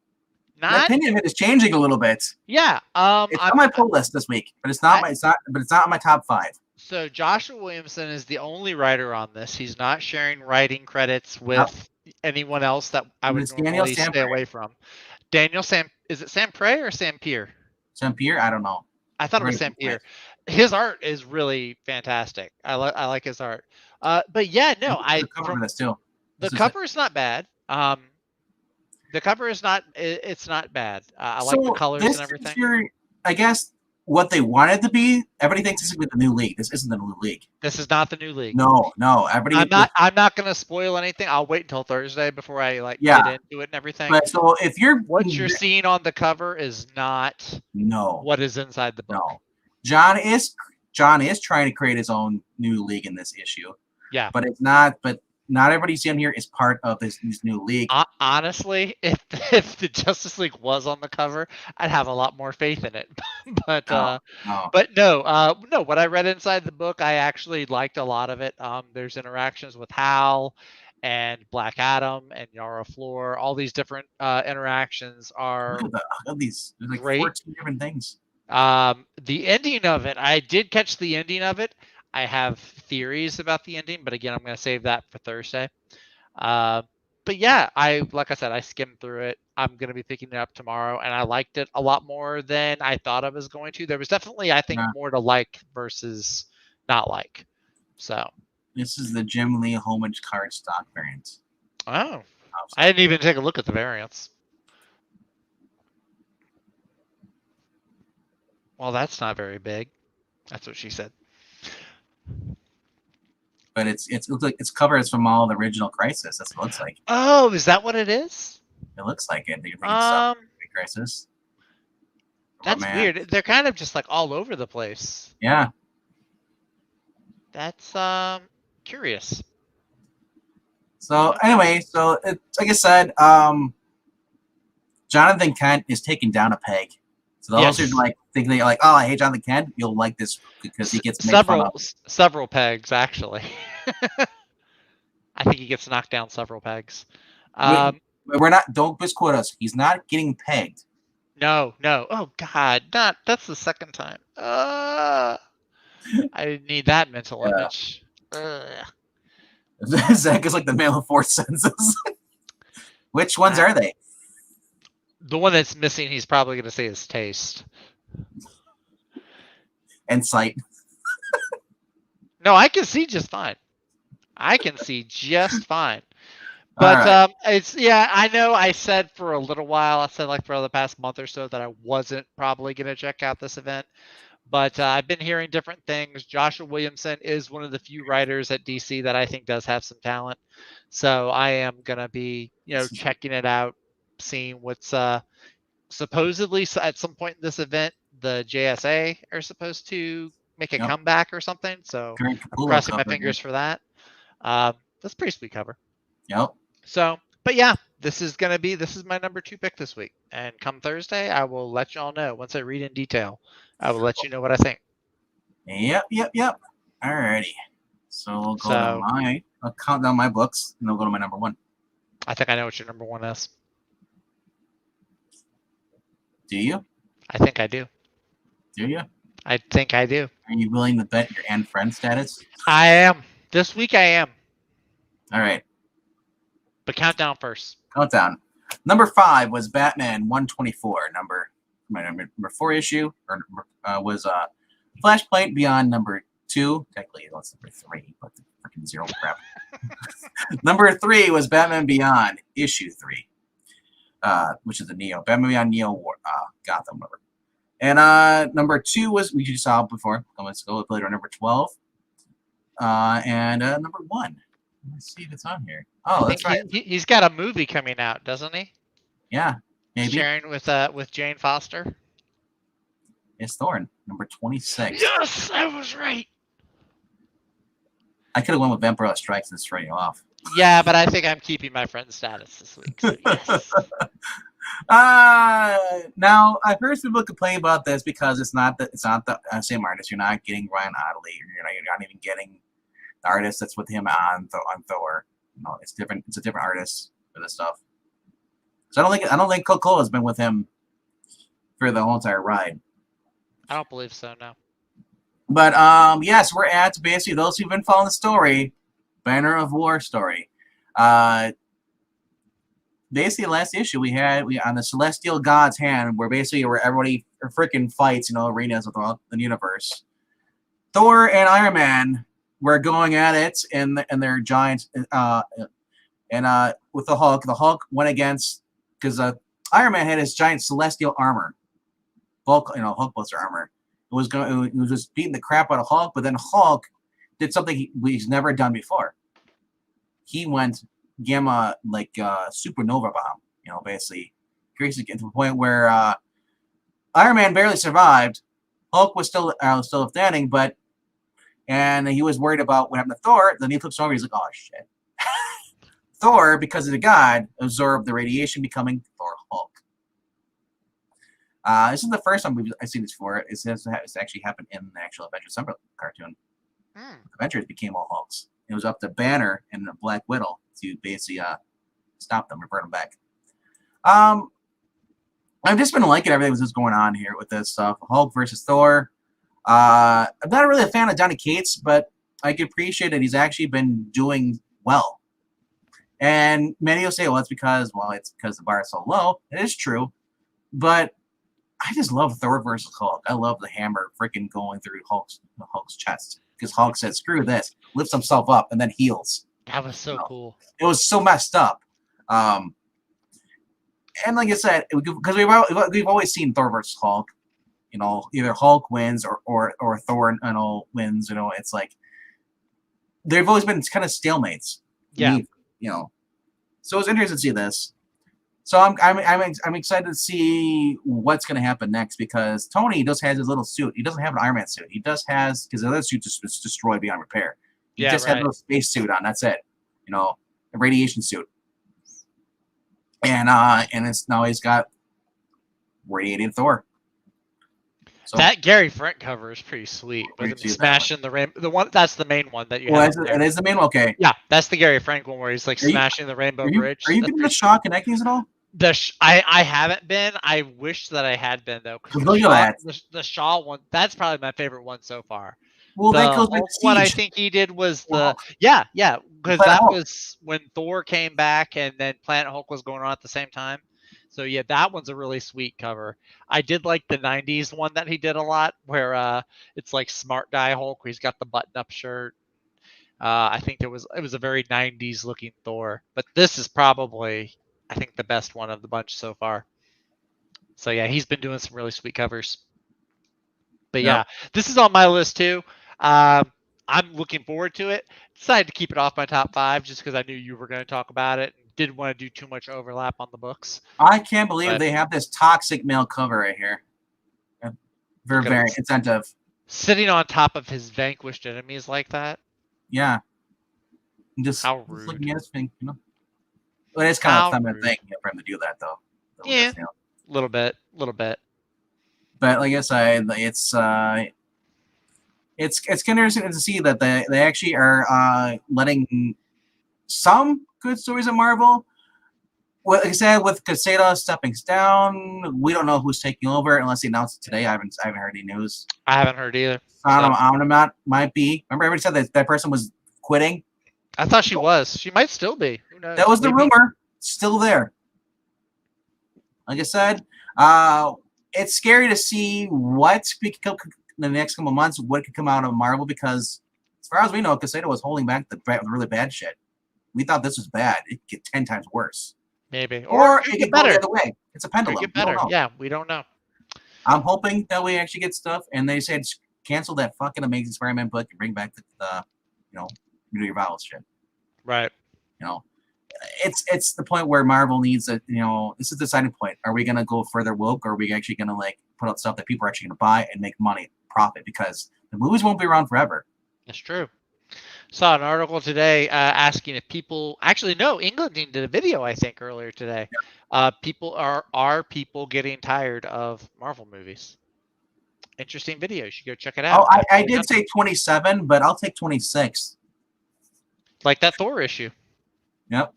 my opinion of it is changing a little bit. Yeah. It's on my pull list this week, but it's not on my top 5. So Joshua Williamson is the only writer on this. He's not sharing writing credits with anyone else that I would normally stay away from. Daniel Sam, is it Sam Prey or Sam Pierre? Sam Pierre? I don't know. I thought it was Sam Pierre. His art is really fantastic. I like his art. But yeah, no, the cover is not bad. The cover is not. It's not bad. I like the colors and everything. I guess what they wanted to be. Everybody thinks this is the new league. This isn't the new league. This is not the new league. No. Everybody. I'm not going to spoil anything. I'll wait until Thursday before I get into it and everything. But so if what you're seeing on the cover is not what is inside the book. No. John is trying to create his own new league in this issue. Yeah. But it's not. But not everybody seen here is part of this new league. Honestly, if the Justice League was on the cover, I'd have a lot more faith in it. But no. What I read inside the book, I actually liked a lot of it. There's interactions with Hal and Black Adam and Yara Flor. All these different interactions are these. There's like great. 14 different things. The ending of it, I did catch the ending of it. I have theories about the ending, but again, I'm going to save that for Thursday. But yeah, like I said, I skimmed through it. I'm going to be picking it up tomorrow, and I liked it a lot more than I thought I was going to. There was definitely, I think, more to like versus not like. So this is the Jim Lee homage card stock variant. Oh, I didn't even take a look at the variants. Well, that's not very big. That's what she said. But it looks like it's covers from all the original Crisis. That's what it looks like. Oh, is that what it is? It looks like it. Crisis. That's weird. They're kind of just like all over the place. Yeah. That's curious. So anyway, so like I said, Jonathan Kent is taking down a peg. So those who like thinking like, oh, I hate Jonathan Kent, you'll like this because he gets made fun of. Several pegs actually. I think he gets knocked down several pegs. We're not. Don't misquote us. He's not getting pegged. No. Oh God, that's the second time. I need that mental image. Zach is like the man with four senses. Which ones are they? The one that's missing, he's probably going to say his taste. And sight. No, I can see just fine. But it's I know I said for a little while, I said like for the past month or so that I wasn't probably going to check out this event. But I've been hearing different things. Joshua Williamson is one of the few writers at DC that I think does have some talent. So I am going to be, checking it out, seeing what's supposedly at some point in this event, the JSA are supposed to make a comeback or something. So I'm crossing my fingers for that. That's a pretty sweet cover. Yep. So, but this is my number 2 pick this week. And come Thursday, I will let y'all know. Once I read in detail, I will let you know what I think. Yep. Alrighty. So we'll go to I'll count down my books and I'll go to my number 1. I think I know what your number 1 is. Do you? I think I do. Do you? I think I do. Are you willing to bet your and friend status? I am. This week I am. All right. But countdown first. Countdown. Number 5 was Batman 124. My number 4 issue was Flashpoint Beyond number 2. Technically, that's number 3, but the freaking 0 crap. Number 3 was Batman Beyond issue 3, which is the Batman Beyond Neo Gotham number. And number 2 was we just saw before. Let's go with later number 12. And number 1. Let's see if it's on here. Oh, that's right. He's got a movie coming out, doesn't he? Yeah, maybe. Sharing with Jane Foster. It's Thorn, number 26. Yes, I was right. I could have went with Vampirella Strikes and straight off. Yeah, but I think I'm keeping my friend status this week. So yes. Now I've heard some people complain about this because it's not the same artist. You're not getting Ryan Ottley. You're not even getting the artist that's with him on Thor. No, it's different. It's a different artist for this stuff. So I don't think Coca-Cola has been with him for the whole entire ride. I don't believe so. No. But yes, we're at basically those who've been following the story, Banner of War story. Basically, the last issue we on the Celestial God's hand, where everybody freaking fights, arenas throughout the universe. Thor and Iron Man were going at it in their giant, and with the Hulk. The Hulk went against because Iron Man had his giant celestial armor, Hulk buster armor. It was just beating the crap out of Hulk, but then Hulk did something he's never done before. He went gamma supernova bomb, basically crazy to the point where Iron Man barely survived. Hulk was still standing, and he was worried about what happened to Thor. Then he flips over, he's like, oh shit. Thor, because of the god, absorbed the radiation, becoming Thor Hulk. This is the first time I've seen this before. It's actually happened in the actual Avengers December cartoon. Avengers became all Hulks. It was up to Banner and Black Widow to basically stop them, revert them back. I've just been liking everything that's going on here with this stuff. Hulk versus Thor. I'm not really a fan of donnycates, but I can appreciate that he's actually been doing well. And many will say, well, it's because the bar is so low. It is true. But I just love Thor versus Hulk. I love the hammer freaking going through Hulk's chest. Because Hulk said, screw this, lifts himself up, and then heals. That was so cool. It was so messed up. And like I said, because we've always seen Thor versus Hulk. Either Hulk wins or Thor wins. It's like they've always been kind of stalemates. Yeah. So it was interesting to see this. So I'm excited to see what's going to happen next because Tony just has his little suit. He doesn't have an Iron Man suit. He just has because the other suit just was destroyed beyond repair. He just had a little space suit on. That's it. You know, a radiation suit. And it's now he's got radiating Thor. So, that Gary Frank cover is pretty sweet. With him smashing the rainbow. The one that's the main one that you have. It is the main one. Okay. Yeah, that's the Gary Frank one where he's like smashing the rainbow bridge. Are you getting the Shaw connectings at all? I haven't been. I wish that I had been though. Look at that. The Shaw one. That's probably my favorite one so far. Well, that goes with what I think he did was because that was when Thor came back and then Planet Hulk was going on at the same time. So yeah, that one's a really sweet cover. I did like the '90s one that he did a lot, where it's like Smart Guy Hulk, where he's got the button-up shirt. I think it was a very '90s looking Thor, but this is probably I think the best one of the bunch so far. So yeah, he's been doing some really sweet covers. But yeah, this is on my list too. I'm looking forward to it. Decided to keep it off my top 5 just because I knew you were going to talk about it. Didn't want to do too much overlap on the books. I can't believe they have this toxic male cover right here. Very incentive. Sitting on top of his vanquished enemies like that. Yeah. Just how rude. Just looking at his thing, you know. Well, it's kind of a feminine thing for him to do that, though. Yeah, a little bit. But like I said, it's kind of interesting to see that they actually are letting some good stories at Marvel. Well, like I said, with Caseta stepping down, we don't know who's taking over unless they announce it today. I haven't heard any news. I haven't heard either. I don't know. Might be. Remember, everybody said that person was quitting. I thought she was. She might still be. Who knows? That was the rumor. Still there. Like I said, it's scary to see what in the next couple of months, what could come out of Marvel, because as far as we know, Caseta was holding back the really bad shit. We thought this was bad. It could get 10 times worse. Maybe. Or it could go the other way. It's a pendulum. Get better. Yeah, we don't know. I'm hoping that we actually get stuff, and they said cancel that fucking Amazing Spider-Man book and bring back the New Year Vowels shit. Right. It's the point where Marvel needs a, this is the deciding point. Are we going to go further woke, or are we actually going to put out stuff that people are actually going to buy and make money, profit? Because the movies won't be around forever. That's true. Saw an article today asking if people England did a video, I think, earlier today. Yeah. People are people getting tired of Marvel movies? Interesting video. You should go check it out. Oh, I did say 27, but I'll take 26. Like that Thor issue. Yep.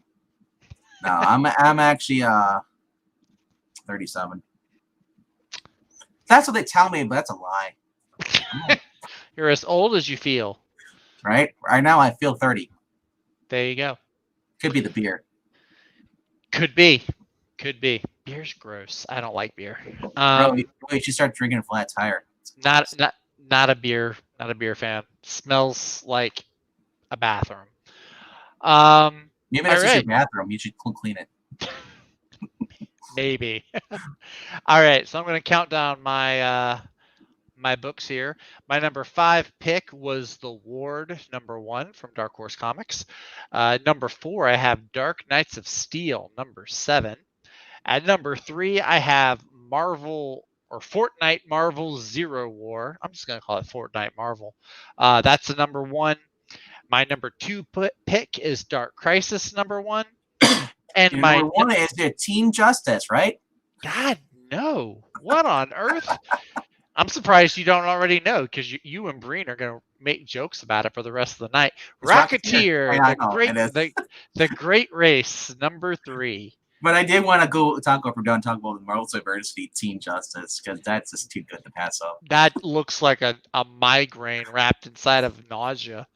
No, I'm actually 37. That's what they tell me, but that's a lie. You're as old as you feel. Right now, I feel 30. There you go. Could be the beer. Could be. Beer's gross. I don't like beer. You should start drinking flat tire. Not a beer fan. Smells like a bathroom. Maybe that's just your bathroom. You should clean it. Maybe. All right, so I'm going to count down my my books here. My number 5 pick was The Ward, number 1 from Dark Horse Comics. Number 4, I have Dark Knights of Steel, number 7. At number 3, I have Fortnite Marvel Zero War. I'm just going to call it Fortnite Marvel. That's the number 1. My number 2 pick is Dark Crisis, number 1. And my number 1 is the Teen Justice, right? God, no. What on earth? I'm surprised you don't already know, because you and Breen are going to make jokes about it for the rest of the night. Rocketeer, the Great Race, number 3. But I did want to talk about the Marvel Diversity Teen Justice, because that's just too good to pass up. That looks like a migraine wrapped inside of nausea.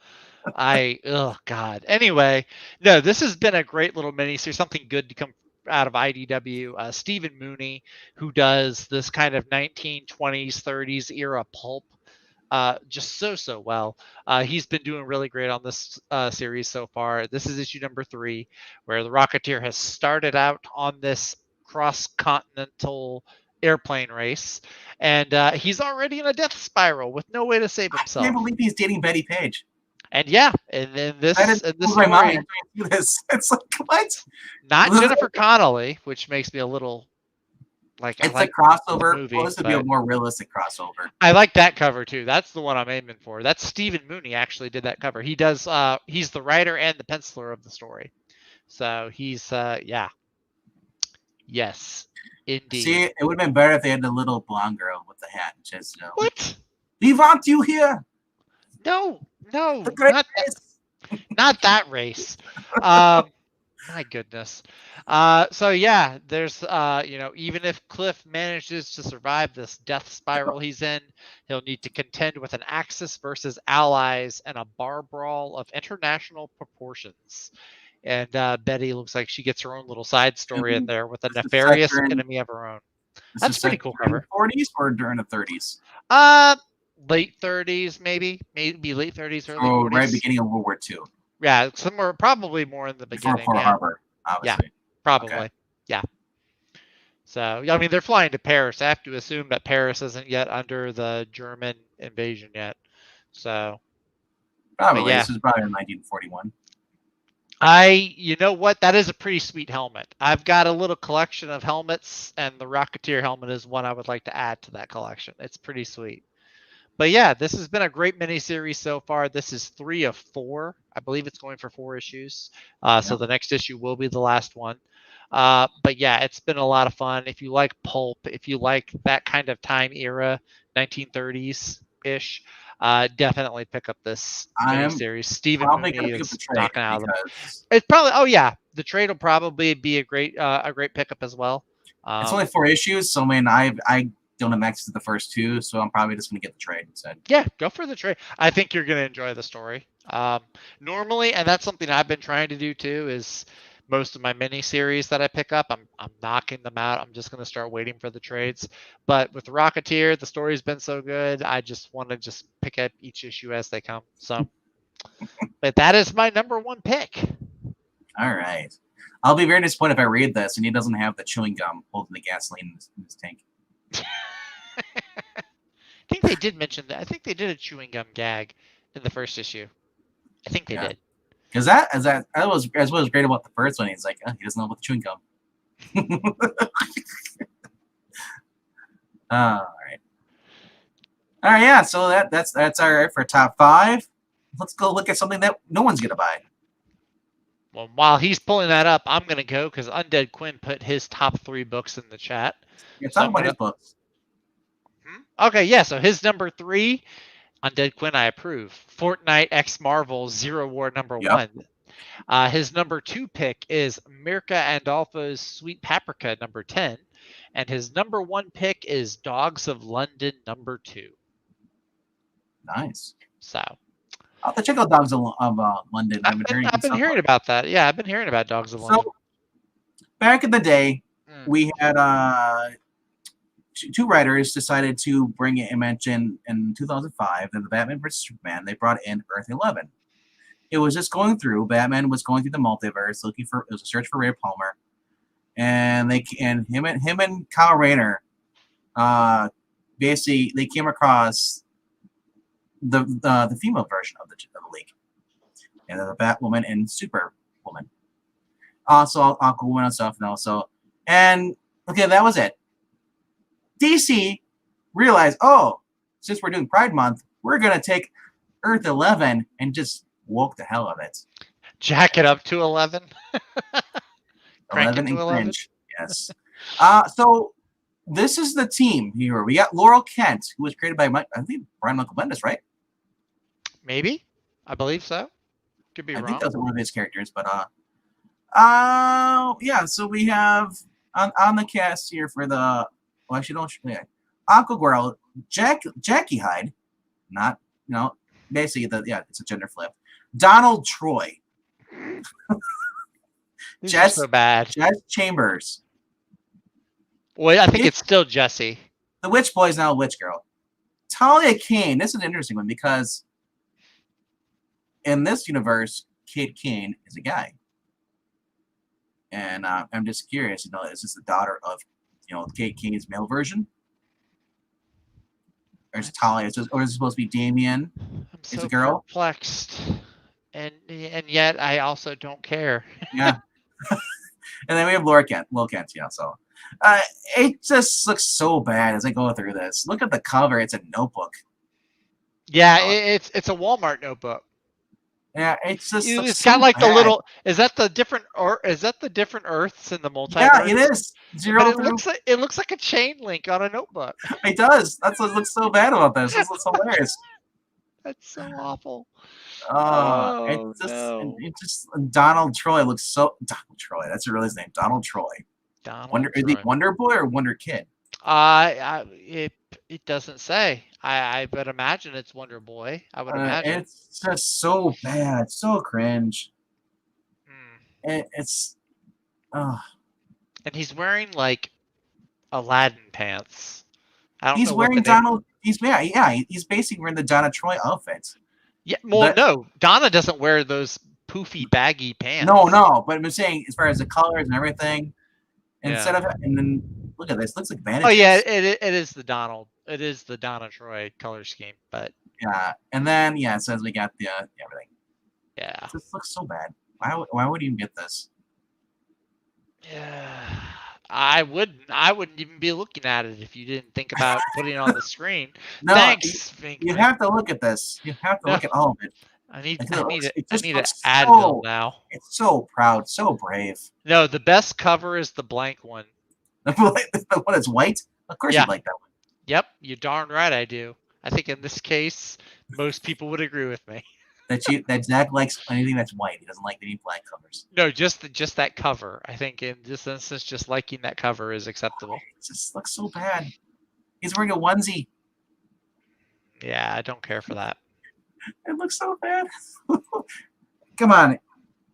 Oh God. Anyway, no, this has been a great little mini-series, something good to come out of IDW. Stephen Mooney, who does this kind of 1920s, 30s era pulp, just so well. He's been doing really great on this series so far. This is issue number 3, where the Rocketeer has started out on this cross-continental airplane race, and he's already in a death spiral with no way to save himself. I can't believe he's dating Betty Page. And yeah, and then this I didn't in this lose my mind. story, I'm trying to do this. It's like what? not Jennifer Connelly, which makes me a little like I It's a like crossover. the movie, Well, this would be a but more realistic crossover. I like that cover too. That's the one I'm aiming for. That's Stephen Mooney actually did that cover. He does. He's the writer and the penciler of the story. So he's yeah. Yes, indeed. See, it would have been better if they had the little blonde girl with the hat. Just What? We want you here. No, The great not that race. My goodness. So yeah, there's even if Cliff manages to survive this death spiral he's in, he'll need to contend with an Axis versus allies and a bar brawl of international proportions. And Betty looks like she gets her own little side story in there with a nefarious enemy of her own. That's pretty cool cover. 40s or during the 30s? Late 30s, maybe late 30s, early 40s. Right beginning of World War II. Yeah, somewhere probably more in the beginning. Before Pearl Harbor, obviously. Yeah, probably. Okay. Yeah. So I mean, they're flying to Paris. I have to assume that Paris isn't yet under the German invasion yet. So probably. Yeah. This is probably in 1941. You know what? That is a pretty sweet helmet. I've got a little collection of helmets, and the Rocketeer helmet is one I would like to add to that collection. It's pretty sweet. But yeah, this has been a great miniseries so far. This is 3 of 4. I believe it's going for 4 issues. So the next issue will be the last one. But yeah, it's been a lot of fun. If you like pulp, if you like that kind of time era, 1930s-ish, definitely pick up this miniseries. Stephen Mooney is knocking out of them. It's probably, the trade will probably be a great pickup as well. It's only 4 issues, so I mean, I don't have access to the first 2, so I'm probably just going to get the trade instead. Yeah, go for the trade. I think you're going to enjoy the story. Normally, and that's something I've been trying to do too, is most of my mini series that I pick up, I'm knocking them out. I'm just going to start waiting for the trades. But with Rocketeer, the story's been so good, I just want to pick up each issue as they come. So, but that is my number 1 pick. All right. I'll be very disappointed if I read this and he doesn't have the chewing gum holding the gasoline in his tank. I think they did mention that. I think they did a chewing gum gag in the first issue. I think they did. Because that was great about the first one. He's like, he doesn't know about the chewing gum. All right. Yeah. So that's our for top 5. Let's go look at something that no one's gonna buy. Well, while he's pulling that up, I'm gonna go because Undead Quinn put his top 3 books in the chat. Talk about his books. Okay, yeah. So his number 3, Undead Quinn, I approve. Fortnite X Marvel Zero War number 1. His number 2 pick is Mirka Andolfo's Sweet Paprika number 10, and his number 1 pick is Dogs of London number 2. Nice. So I'll have to check out Dogs of London. I've been hearing about that. Yeah, I've been hearing about Dogs of London. Back in the day, we had 2 writers decided to bring an invention in 2005 in the Batman vs Superman. They brought in Earth 11. It was just going through. Batman was going through the multiverse, looking for. It was a search for Ray Palmer, and him and Kyle Rayner, basically they came across the female version of the League, and the Batwoman and Superwoman, also Aquawoman and stuff, and also okay, that was it. DC realized, since we're doing Pride Month, we're going to take Earth 11 and just woke the hell of it. Jack it up to 11? 11 and cringe. Yes. So this is the team here. We got Laurel Kent, who was created by, I think, Brian Michael Bendis, right? Maybe. I believe so. Could be wrong. I think that was one of his characters, but so we have on the cast here for the Aqua Girl, Jackie Hyde, not basically it's a gender flip. Donald Troy, Jess, so bad. Jess Chambers. Well, I think it's still Jesse. The Witch Boy is now a Witch Girl. Talia Kane. This is an interesting one because in this universe, Kate Kane is a guy, and I'm just curious. Is this the daughter of Kate Kane's male version? Or is it Talia? Or is it supposed to be Damien? I'm so a girl? perplexed. and yet I also don't care. Yeah. And then we have Laura Kent, Will Kent, yeah. So it just looks so bad as I go through this. Look at the cover; it's a notebook. Yeah, it's a Walmart notebook. Yeah, it just looks It's so got like bad. the little. Is that the different or is that the different Earths in the multiverse? Yeah, it is. But it looks like a chain link on a notebook. It does. That's what looks so bad about this. This looks hilarious. That's so awful. It just, no. it just Donald Troy looks so Donald Troy. That's really his name, Donald Troy. Is he Wonder Boy or Wonder Kid? It doesn't say. I would imagine it's Wonder Boy. I would imagine. It's just so bad, so cringe. Hmm. It's. And he's wearing like Aladdin pants. I don't He's know wearing what Donald. He's He's basically wearing the Donna Troy outfit. Yeah, well, no, Donna doesn't wear those poofy, baggy pants. No, but I'm saying as far as the colors and everything, instead of and then look at this, it looks like bandages. Oh yeah, it is the Donald. It is the Donna Troy color scheme, but yeah, and then it says we got the everything. Yeah, this looks so bad. Why would you even get this? Yeah, I wouldn't even be looking at it if you didn't think about putting it on the screen. No, thanks. You have to look at this. You have to look at all of it. I need an Advil now. It's so proud, so brave. No, the best cover is the blank one. The one that's white? Of course you'd like that one. Yep, you darn right I do. I think in this case, most people would agree with me. That Zach likes anything that's white. He doesn't like any black covers. No, just that cover. I think in this instance, just liking that cover is acceptable. It just looks so bad. He's wearing a onesie. Yeah, I don't care for that. It looks so bad. Come on.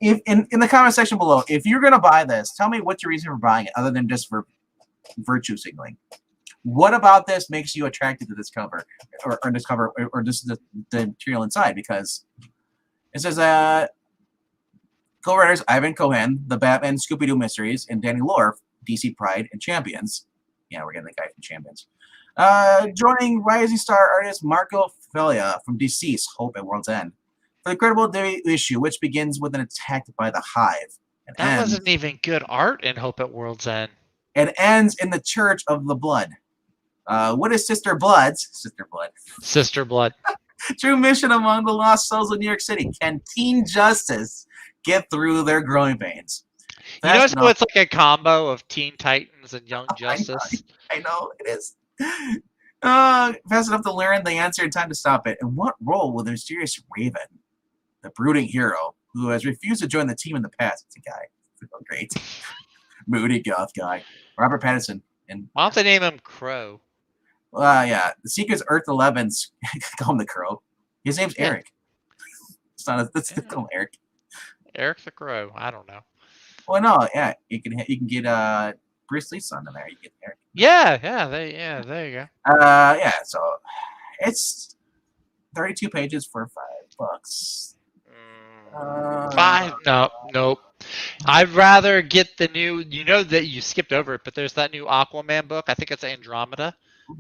If in the comment section below, if you're gonna buy this, tell me what's your reason for buying it, other than just for virtue signaling. What about this makes you attracted to this cover, or this cover, or just the material inside? Because it says co-writers Ivan Cohen, the Batman Scooby-Doo Mysteries, and Danny Lore, DC Pride and Champions. Yeah, we're getting the guy from Champions. Joining rising star artist Marco Felia from DC's Hope at World's End for the incredible debut issue, which begins with an attack by the Hive. That wasn't even good art in Hope at World's End. It ends in the Church of the Blood. What is Sister Blood's true mission among the lost souls of New York City? Can Teen Justice get through their growing pains? It's like a combo of Teen Titans and Young Justice. I know it is. Fast enough to learn the answer in time to stop it. And what role will the mysterious Raven, the brooding hero who has refused to join the team in the past? It's a guy. Oh, great. Moody goth guy. Robert Pattinson. And why don't they name him Crow? Yeah. The Secret's Earth 11's call him the Crow. His name's Eric. It's not call him Eric. Eric the Crow. I don't know. Well, no, yeah. You can get Bruce Lee's son in there. You get Eric. There you go. Yeah, so it's 32 pages for $5. $5? Nope. I'd rather get the new. You know that you skipped over it, but there's that new Aquaman book. I think it's Andromeda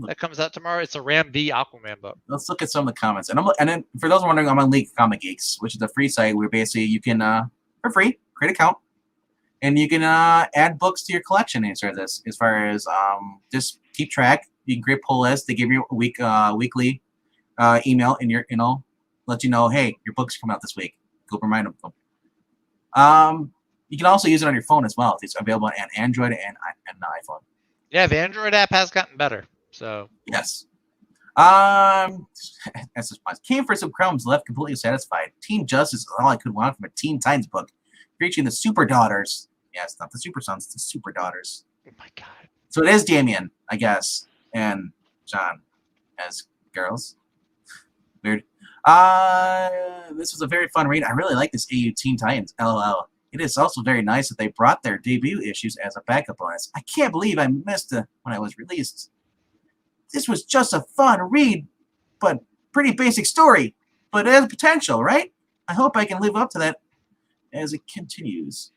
that comes out tomorrow. It's a Ram V Aquaman book. Let's look at some of the comments. And then for those wondering, I'm on League Comic Geeks, which is a free site where basically you can for free create an account. And you can add books to your collection as far as just keep track. You can create pull list. They give you a weekly email in your, let you know, hey, your book's coming out this week. Go remind them. You can also use it on your phone as well. It's available on Android and iPhone. Yeah, the Android app has gotten better. So yes. Came for some crumbs, left completely satisfied. Teen Justice is all I could want from a Teen Titans book, featuring the Super Daughters. Yeah, it's not the Super Sons, it's the Super Daughters. Oh my god. So it is Damien, I guess, and John as girls. Weird. This was a very fun read. I really like this AU Teen Titans, LOL. It is also very nice that they brought their debut issues as a backup bonus. I can't believe I missed it when I was released. This was just a fun read, but pretty basic story. But it has potential, right? I hope I can live up to that as it continues.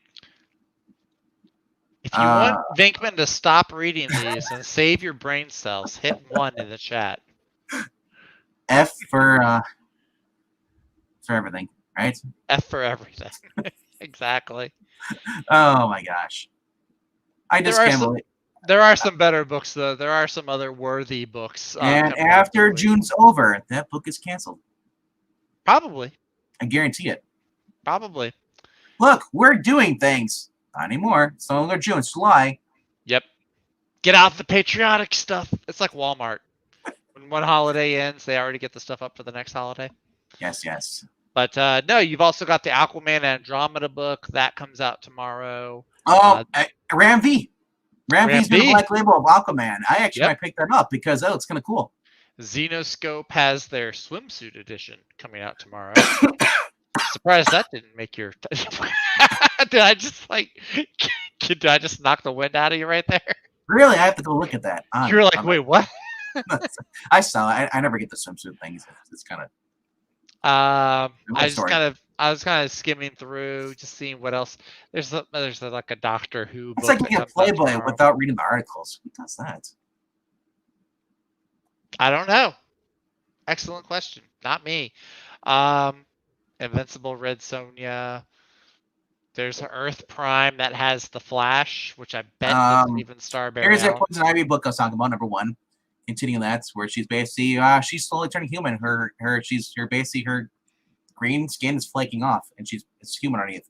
If you want Venkman to stop reading these and save your brain cells, hit 1 in the chat. F for everything. right? F for everything. Exactly. Oh my gosh. I just can't believe. There are some better books though. There are some other worthy books. And coming out after this week. June's over, that book is canceled. Probably. I guarantee it. Probably. Look, we're doing things. Not anymore. It's no longer June. It's July. Yep. Get out the patriotic stuff. It's like Walmart. When one holiday ends, they already get the stuff up for the next holiday. Yes, yes. But no, you've also got the Aquaman Andromeda book that comes out tomorrow. Oh, Ram V. Ram V's been the V. black label of Aquaman. I actually Yep. might pick that up because it's kind of cool. Xenoscope has their swimsuit edition coming out tomorrow. Surprised that didn't make your. Did I just knock the wind out of you right there? Really, I have to go look at that. You were like, wait, what? I saw it. I never get the swimsuit things. It's kind of. I was kind of skimming through, just seeing what else. There's like a Doctor Who. It's book like you that get comes out Playboy tomorrow. without reading the articles. Who does that? I don't know. Excellent question. Not me. Invincible Red Sonja. There's an Earth Prime that has the Flash, which I bet doesn't even star Barry Here's that Allen. Poison Ivy book I was talking about, number 1. Continuing that, where she's basically she's slowly turning human. Her green skin is flaking off, and it's human underneath.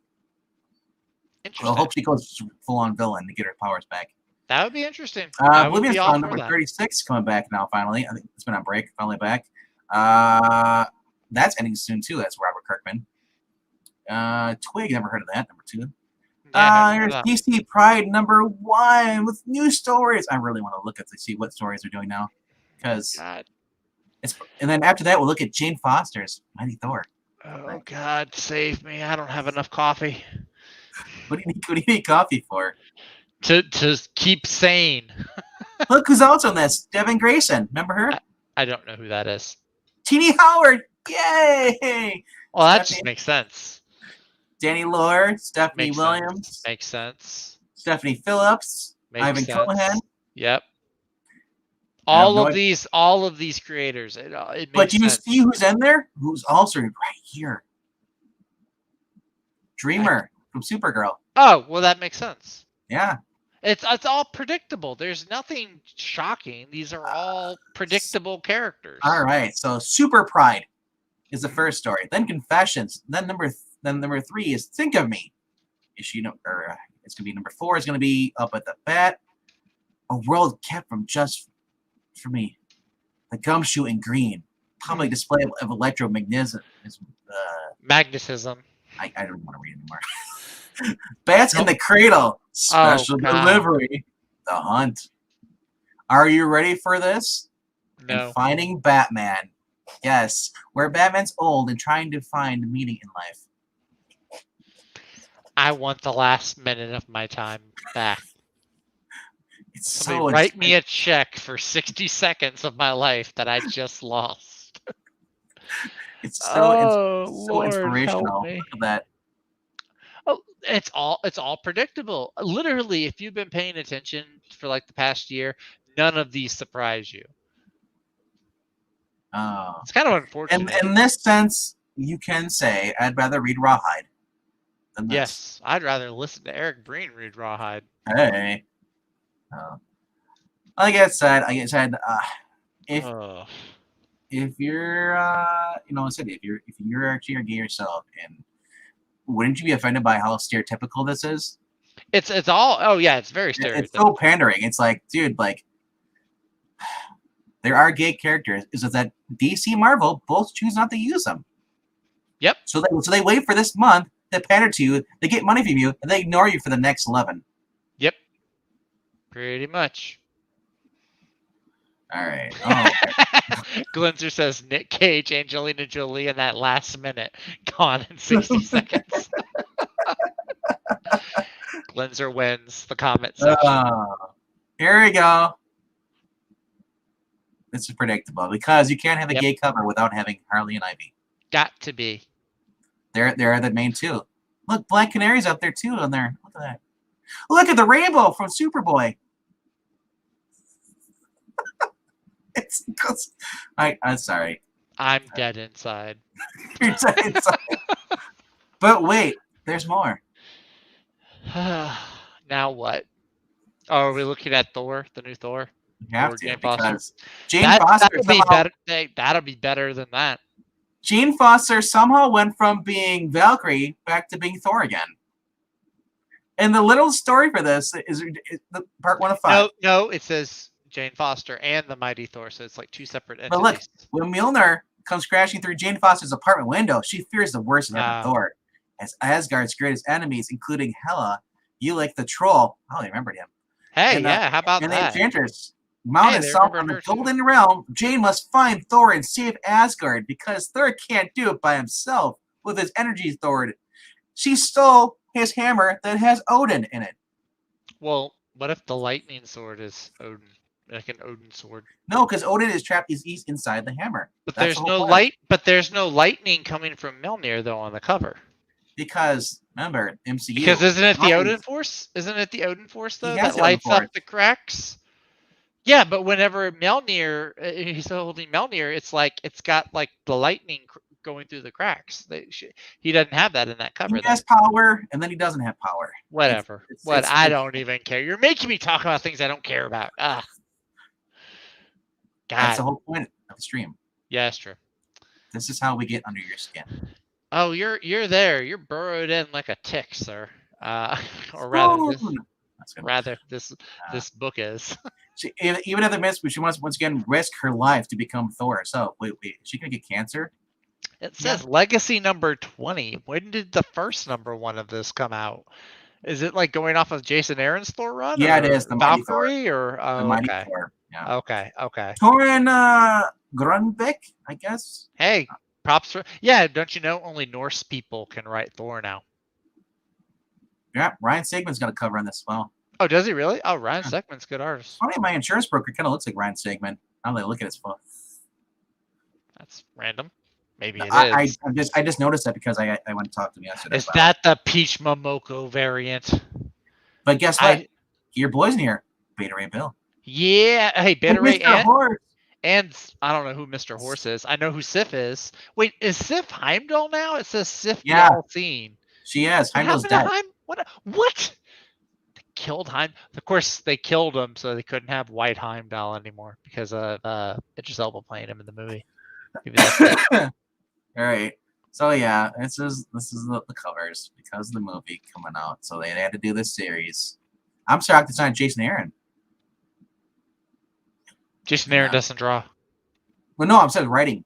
Interesting. Well, I hope she goes full on villain to get her powers back. That would be interesting. Oblivion's on number 36 coming back now. Finally, I think it's been on break. Finally back. That's ending soon too. That's Robert Kirkman. Twig, never heard of that. Number 2. Here's DC Pride number 1 with new stories. I really want to look at to see what stories they're doing now, because it's. And then after that, we'll look at Jane Foster's Mighty Thor. Oh God, save me! I don't have enough coffee. What do you need coffee for? To keep sane. Look who's also in this. Devin Grayson. Remember her? I don't know who that is. Teenie Howard. Yay! Well, that just makes sense. Danny Lore, Stephanie Williams. Makes sense. Stephanie Phillips. Ivan Cohen. Yep. All of these creators. It makes but you sense. see who's in there? Who's also right here? Dreamer from Supergirl. Oh, well, that makes sense. Yeah. It's all predictable. There's nothing shocking. These are all predictable characters. All right. So Super Pride is the first story. Then Confessions. Then number 3 is Think of Me. It's gonna be number 4 is gonna be Up at the Bat. A World Kept from Just for Me. The Gumshoe in Green. Public display of electromagnetism. Magnetism. I don't want to read anymore. Bats in the Cradle. Special delivery. The Hunt. Are you ready for this? No. And Finding Batman. Yes, where Batman's old and trying to find meaning in life. I want the last minute of my time back. Somebody write me a check for 60 seconds of my life that I just lost. It's so Lord, inspirational. Look at that. Oh, it's all predictable. Literally, if you've been paying attention for like the past year, none of these surprise you. Oh. It's kind of unfortunate. And in this sense, you can say I'd rather read Rawhide than this. Yes, I'd rather listen to Eric Breen read Rawhide. Hey. Like I said, if you're if you're actually gay yourself, and wouldn't you be offended by how stereotypical this is? It's all it's very stereotypical. It's so pandering. It's like, dude, like there are gay characters. Is that DC Marvel both choose not to use them? Yep. So they wait for this month to pander to you. They get money from you, and they ignore you for the next 11. Yep. Pretty much. All right. Oh, okay. Glenzer says Nick Cage, Angelina Jolie in that last minute, gone in 60 seconds. Glenzer wins the comment section. Here we go. This is predictable because you can't have a gay cover without having Harley and Ivy. Got to be. They're the main two. Look, Black Canary's up there too on there. Look at that. Look at the rainbow from Superboy. I'm sorry. I'm dead inside. You're dead inside. But wait, there's more. Now what? Oh, are we looking at Thor, the new Thor? You have Or to Jane Foster? because Jane Foster That'll be somehow better. That'll be better than that. Jane Foster somehow went from being Valkyrie back to being Thor again. And the little story for this is the part 1 of 5. No, it says Jane Foster and the Mighty Thor, so it's like two separate entities. But look, when Mjolnir comes crashing through Jane Foster's apartment window, she fears the worst of every Thor. As Asgard's greatest enemies, including Hela, Ulik the Troll. Oh, I remembered him. Hey, and, how about and that? And the Enchanters. Mounted on the Golden Realm, Jane must find Thor and save Asgard because Thor can't do it by himself with his energy sword. She stole his hammer that has Odin in it. Well, what if the lightning sword is Odin? Like an Odin sword? No, because Odin is trapped. He's inside the hammer. But there's no light. But there's no lightning coming from Mjolnir though on the cover. Because remember, MCU. Because isn't it the Odin Force? Isn't it the Odin Force though that lights up the cracks? Yeah, but whenever Mjolnir, he's holding Mjolnir, it's like it's got like the lightning going through the cracks. He doesn't have that in that cover. He has power, and then he doesn't have power. Whatever. I don't even care. You're making me talk about things I don't care about. Ah. God. That's the whole point of the stream. Yeah, that's true. This is how we get under your skin. Oh, you're there. You're burrowed in like a tick, sir. Or rather, this book is. Even at the midst, she wants once again risk her life to become Thor. So wait, is she gonna get cancer? It says legacy number 20. When did the first number 1 of this come out? Is it like going off of Jason Aaron's Thor run? Yeah, it is. The Valkyrie or the Mighty Thor. Yeah. Okay. Torin Grunbeck, I guess. Hey, props for don't you know only Norse people can write Thor now? Yeah, Ryan Stegman's got a cover on this as well. Oh, does he really? Oh, Ryan Stegman's a good artist. Funny, my insurance broker kind of looks like Ryan Stegman. Now that I look at his phone. That's random. Maybe it is. I just noticed that because I went to talk to him yesterday. Is that the Peach Momoko variant? But guess what? Your boy's in here. Beta Ray Bill. Yeah. Hey, Beta Ray and I don't know who Mr. Horse is. I know who Sif is. Wait, is Sif Heimdall now? It says Sif Scene. She is. Heimdall's dead. What? They killed Heimdall. Of course, they killed him so they couldn't have White Heimdall anymore because of Idris Elba playing him in the movie. Maybe that's it. All right. So yeah, this is the covers because of the movie coming out. So they had to do this series. I'm shocked it's not Jason Aaron. Jason Aaron doesn't draw. Well, no, I'm saying writing.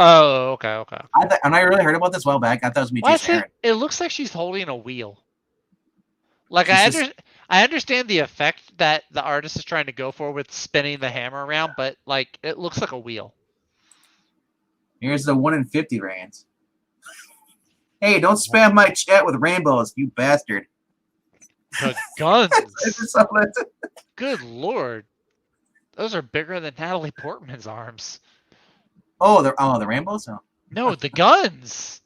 Oh, okay. And I really heard about this a while back. I thought it was me, Jason Aaron. It looks like she's holding a wheel. Like I understand the effect that the artist is trying to go for with spinning the hammer around, but like it looks like a wheel. Here's the 1 in 50 variant. Hey, don't spam my chat with rainbows, you bastard. The guns. Good lord. Those are bigger than Natalie Portman's arms. Oh, the rainbows? Oh. No, the guns.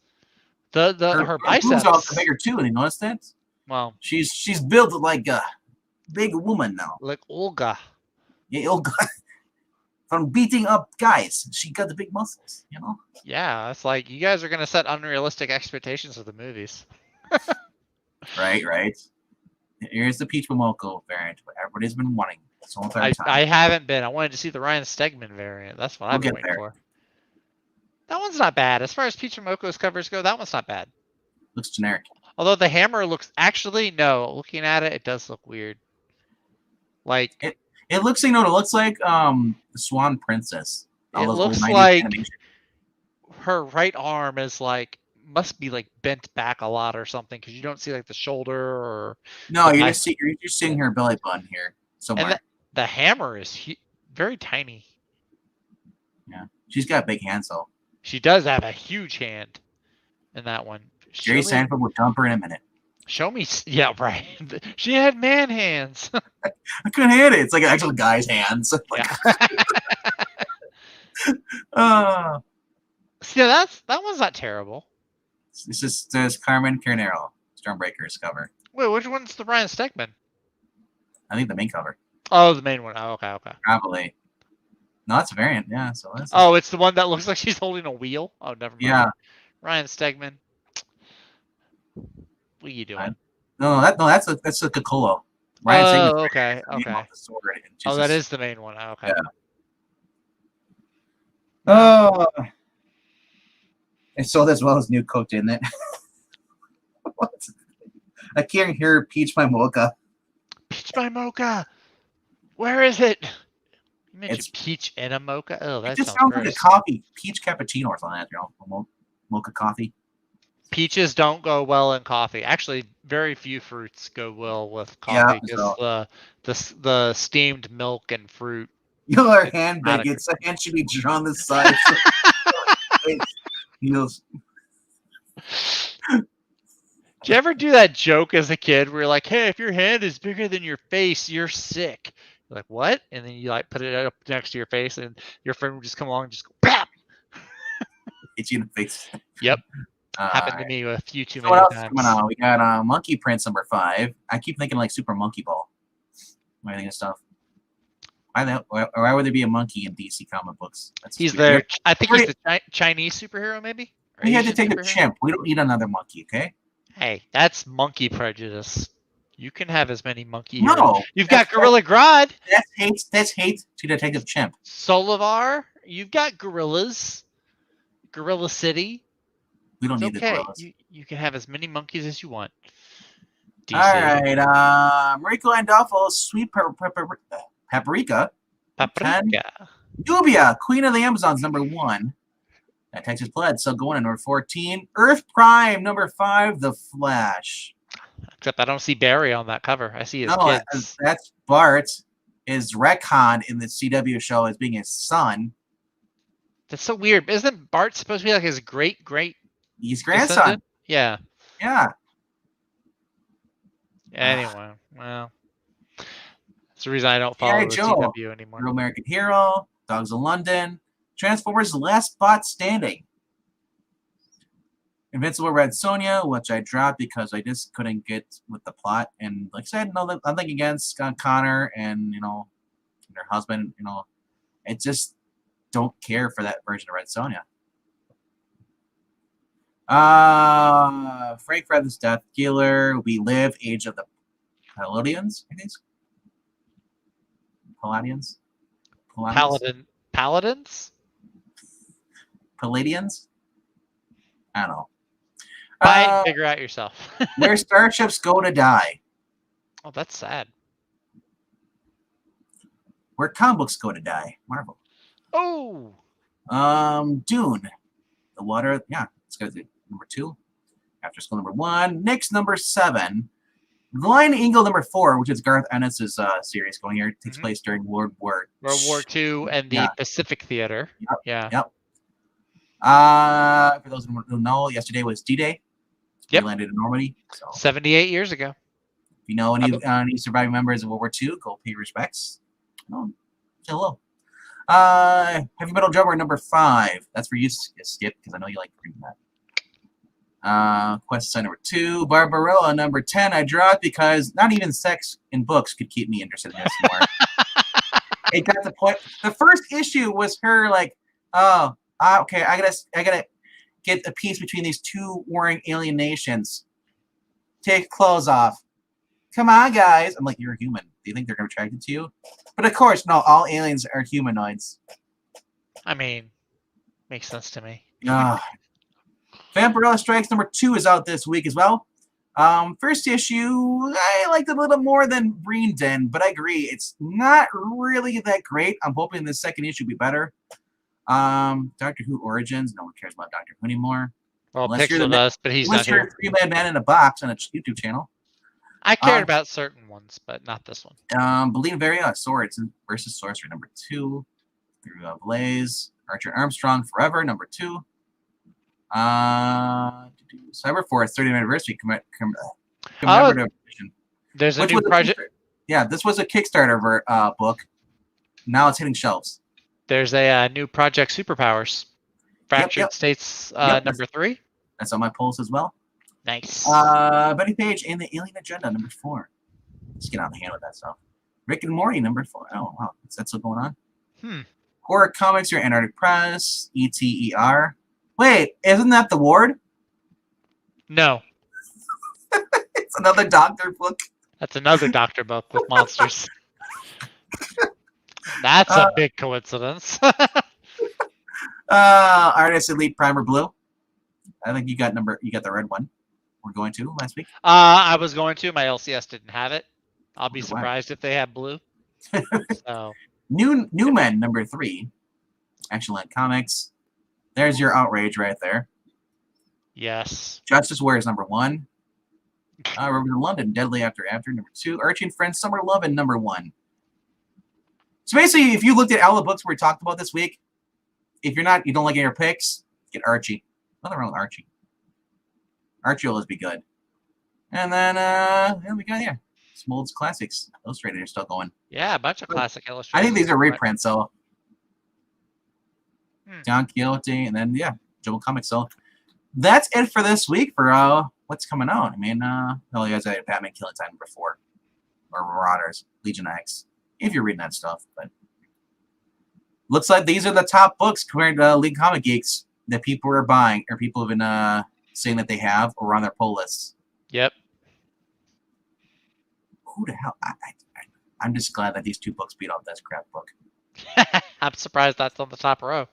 Her biceps are bigger too. And you notice that? Well, she's built like a big woman now. Like Olga. Yeah, Olga. From beating up guys, she got the big muscles. You know. Yeah, it's like you guys are gonna set unrealistic expectations of the movies. Right. Here's the Peach Momoko variant. What everybody's been wanting. I haven't been. I wanted to see the Ryan Stegman variant. That's what I've been waiting for. That one's not bad. As far as Peach Momoko's covers go, that one's not bad. Looks generic. Although the hammer looks looking at it, it does look weird. Like it looks it looks like the Swan Princess. It looks like her right arm is must be bent back a lot or something because you don't see the shoulder or you're just seeing her belly button here somewhere. And the hammer is very tiny. Yeah, she's got big hands though. She does have a huge hand in that one. Jerry Seinfeld will dump her in a minute. Show me, yeah, right. She had man hands. I couldn't hit it. It's like an actual guy's hands. Yeah. See, that one's not terrible. This is Carmen Carnero, Stormbreaker's cover. Wait, which one's the Ryan Stegman? I think the main cover. Oh, the main one. Oh, okay. Probably. No, that's a variant. Yeah. So that's. Oh, it's the one that looks like she's holding a wheel. Oh, never mind. Yeah. Ryan Stegman. What are you doing? That's a Cocolo. Ryan saying Oh, okay. Okay. the sword and Oh, that Jesus. is the main one. Okay. Yeah. Well, Oh, and sold as well as New Coke, didn't it? What? I can't hear Peach My Mocha. Peach my mocha. Where is it? You mentioned It's peach and a mocha. Oh, it that just sounds sounds gross. like a coffee, peach cappuccino or something like that, mocha coffee. Peaches don't go well in coffee. Actually, very few fruits go well with Yeah, coffee because so the steamed milk and fruit. your hand not big. a- Its hand should be drawn the side. So it feels. Did you ever do that joke as a kid where you're like, "Hey, if your hand is bigger than your face, you're sick." You're like, "What?" And then you like put it up next to your face, and your friend would just come along and just go, "Bap!" Hit you in the face. Yep, happened to Right. me a few too So what many else is times. coming on? We got Monkey Prince number 5. I keep thinking like Super Monkey Ball. What do you think of stuff? Why would there be a monkey in DC comic books? That's He's weird. there. I think he's the Chinese superhero, maybe. Or We had to Asian take a superhero? chimp. We don't need another monkey, okay? Hey, that's monkey prejudice. You can have as many monkey No, heroes. You've got Gorilla Grodd, That's hate to Detective Chimp. Solivar. You've got gorillas. Gorilla City. We don't It's need the okay. gorillas. You can have as many monkeys as you want. DC. All right, Mariko Andolfo's Sweet Paprika. Paprika. Nubia, Queen of the Amazons, number 1. That Texas Pledge. So going in number 14. Earth Prime, number 5. The Flash. Except I don't see Barry on that cover. I see his No, kids. that's Bart. Is retconned in the CW show as being his son. That's so weird. Isn't Bart supposed to be like his great He's grandson. descendant? Yeah. Yeah. Anyway, well, that's the reason I don't follow the Joe, CW anymore. Real American Hero, Dogs of London, Transformers: Last Spot Standing, Invincible Red Sonja, which I dropped because I just couldn't get with the plot. And like I said, no, nothing against Scott Connor and her husband. I just don't care for that version of Red Sonja. Frank Feather's Death Dealer, We Live, Age of the Palladians, I think. Palladians? Paladins? Palladians? I don't know. Buy it and figure out yourself. Where Starships Go to Die. Oh, that's sad. Where Comic Books Go to Die. Marvel. Oh! Dune. The Water. Yeah, it's got number 2. After School number 1. Nick's number 7. The Lion Eagle number 4, which is Garth Ennis's series going here. It takes place during World War II and the Pacific Theater. Yep. Yeah. Yep. For those who don't know, yesterday was D-Day. Yep. We landed in Normandy. So 78 years ago. if you know any surviving members of World War II, go pay respects. Say hello. Heavy Metal Drummer number 5. That's for you, Skip, because I know you like reading that. Quest Sign number 2. Barbarella number 10. I dropped because not even sex in books could keep me interested in this more. It got to the point. The first issue was her like, okay, I gotta get a peace between these 2 warring alien nations. Take clothes off. Come on, guys. I'm like, you're a human. Do you think they're attracted to you? But of course, no. All aliens are humanoids. I mean, makes sense to me. Vampirella Strikes number 2 is out this week as well. First issue, I liked it a little more than Green Den, but I agree, it's not really that great. I'm hoping the second issue will be better. Doctor Who Origins, no one cares about Doctor Who anymore. Well, Pixel does, but he's not here. Three-Man Man in a Box on a YouTube channel. I cared about certain ones, but not this one. Believe Varia Swords versus Sorcery number 2. Through Blaze. Archer Armstrong Forever number 2. Cyberforce 30th anniversary commemorative edition. There's a new project. Yeah, this was a Kickstarter book. Now it's hitting shelves. There's a new Project Superpowers. Fractured States number 3. That's on my polls as well. Nice. Betty Page and the Alien Agenda number 4. Let's get on the hand with that stuff. Rick and Morty number 4. Oh wow, is that still going on? Horror Comics, your Antarctic Press, ETER. Wait, isn't that the Ward? No. It's another doctor book. That's another doctor book with monsters. That's a big coincidence. Artist Elite Primer Blue. I think you got the red one. We're going to last week. I was going to. My LCS didn't have it. I'll be surprised if they have blue. So Newman number 3. Excellent comics. There's your outrage right there. Yes. Justice Warriors number 1. River to London, Deadly After number 2. Archie and Friends Summer Lovin' number 1. So basically, if you looked at all the books we talked about this week, if you don't like any of your picks, get Archie. Nothing wrong with Archie. Archie will always be good. And then we got some old classics. Illustrated are still going. Yeah, a bunch of classic illustrators. I think these are reprints, so Don Quixote, and then Joe Comics. So that's it for this week for what's coming out. I mean, you guys had Batman Killing Time number 4, or Marauders, Legion X, if you're reading that stuff. But looks like these are the top books compared to League Comic Geeks that people are buying, or people have been saying that they have, or on their pull lists. Yep. Who the hell? I'm just glad that these 2 books beat out this crap book. I'm surprised that's on the top row.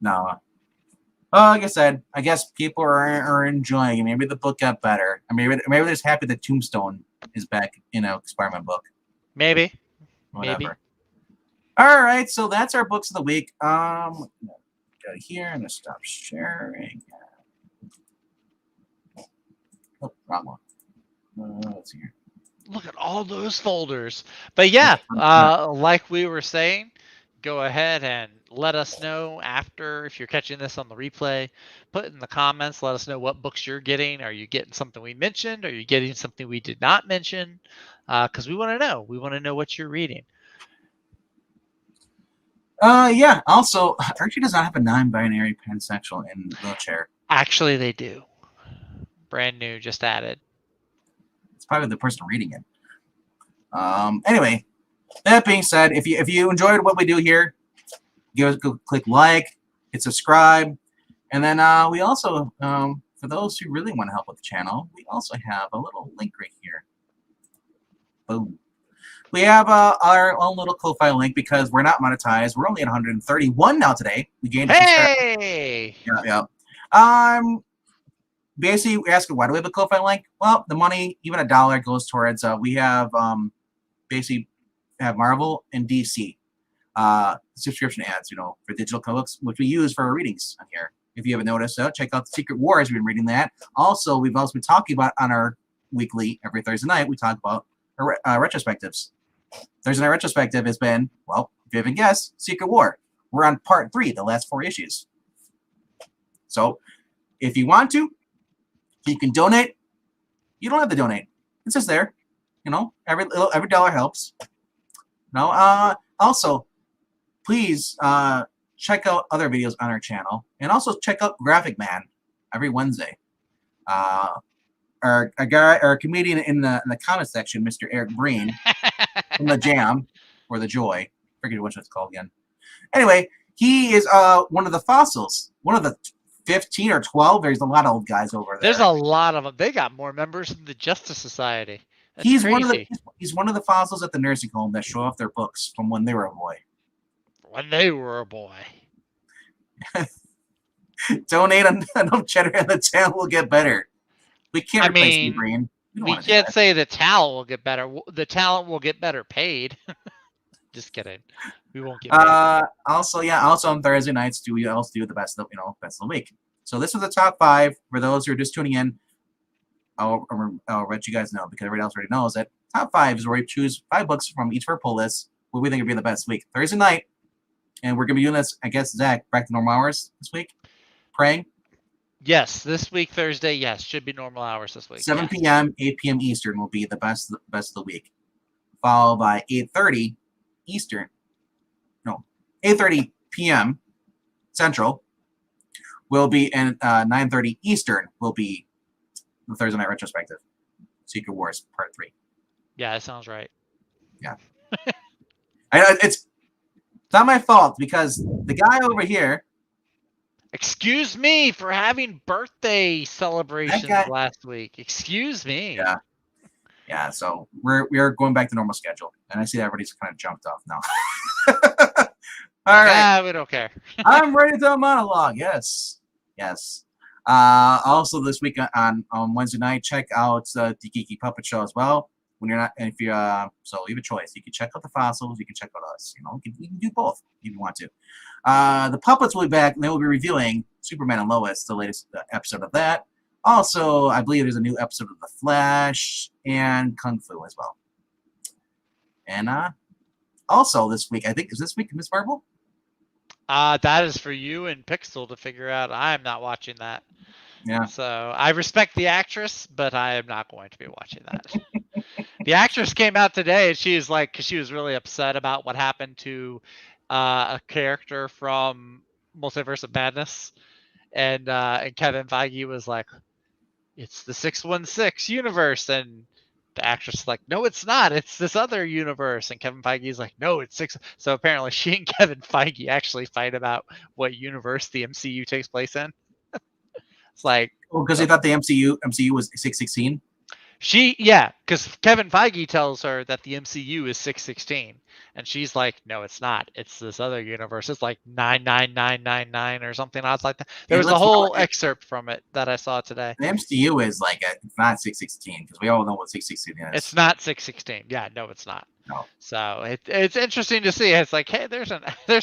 No. Well, like I said, I guess people are enjoying it. Maybe the book got better. I mean, maybe they're just happy that Tombstone is back in a Spider-Man book. Maybe. Whatever. Maybe. All right, so that's our books of the week. Go here. I'm gonna stop sharing. Oh, wrong one. Let's see here. Look at all those folders. But yeah, like we were saying, go ahead and let us know after, if you're catching this on the replay, put in the comments, let us know what books you're getting. Are you getting something we mentioned? Are you getting something we did not mention? Because we want to know. We want to know what you're reading. Yeah. Also, Archie does not have a non-binary pansexual in wheelchair. Actually, they do. Brand new, just added. It's probably the person reading it. Anyway, that being said, if you enjoyed what we do here, go click like, hit subscribe, and then we also, for those who really want to help with the channel, we also have a little link right here. Boom. We have our own little Ko-Fi link because we're not monetized. We're only at 131 now today. We gained. Hey! Yeah. Basically, we ask, why do we have a Ko-Fi link? Well, the money, even $1, goes towards. We have basically have Marvel and DC subscription ads, for digital comics, which we use for our readings on here. If you haven't noticed, check out the Secret Wars. We've been reading that. Also, we've also been talking about on our weekly, every Thursday night, we talk about our retrospectives. Thursday night retrospective has been, well, if you haven't guessed, Secret War. We're on part 3, the last 4 issues. So, if you want to, you can donate. You don't have to donate. It's just there. Every dollar helps. Also, please check out other videos on our channel, and also check out Graphic Man every Wednesday. Our comedian in the comment section, Mr. Eric Breen, from the Jam or the Joy. I forget what it's called again. Anyway, he is one of the fossils, one of the 15 or 12. There's a lot of old guys over there. There's a lot of them. They got more members than the Justice Society. That's he's crazy. He's one of the fossils at the nursing home that show off their books from when they were a boy. When they were a boy. Donate enough cheddar and the channel will get better. We can't replace you, Green. We can't say the talent will get better. The talent will get better paid. Just kidding. We won't get paid. Also on Thursday nights, we also do the best of the week. So this was the top 5 for those who are just tuning in. I'll let you guys know because everybody else already knows that top 5 is where we choose 5 books from each of our pull lists what we think would be the best week. Thursday night, and we're gonna be doing this. I guess Zach back to normal hours this week. Praying. Yes, this week Thursday. Yes, should be normal hours this week. 7 p.m., 8 p.m. Eastern will be the best of the week, followed by 8:30 Eastern. No, 8:30 p.m. Central will be, and 9:30 Eastern will be the Thursday night retrospective. Secret Wars Part 3. Yeah, that sounds right. Yeah. It's not my fault because the guy over here Excuse me for having birthday celebrations guy- last week. Excuse me. Yeah. Yeah, so we are going back to normal schedule, and I see that everybody's kind of jumped off now. All right, we don't care. I'm ready to tell a monologue. Yes, yes. Also this week on Wednesday night, check out the Geeky Puppet Show as well. When you're not, and if you so you have a choice. You can check out the fossils. You can check out us. You know, you can do both if you want to. The puppets will be back, and they will be reviewing Superman and Lois, the latest episode of that. Also, I believe there's a new episode of The Flash and Kung Fu as well. And also this week, I think, is this week Miss Marvel? That is for you and Pixel to figure out. I am not watching that. Yeah. So I respect the actress, but I am not going to be watching that. The actress came out today, and she is like, because she was really upset about what happened to a character from Multiverse of Madness, and Kevin Feige was like, it's the 616 universe, and the actress is like, no, it's not. It's this other universe. And Kevin Feige is like, no, it's 6. So apparently she and Kevin Feige actually fight about what universe the MCU takes place in. It's like, well, because they thought the MCU was 616. Because Kevin Feige tells her that the MCU is 616, and she's like, no, it's not. It's this other universe. It's like 99999 or something else like that. There was a whole excerpt from it that I saw today. The MCU is like it's not 616 because we all know what 616 is. It's not 616. Yeah, no, it's not. No. So it's interesting to see. It's like, hey, there's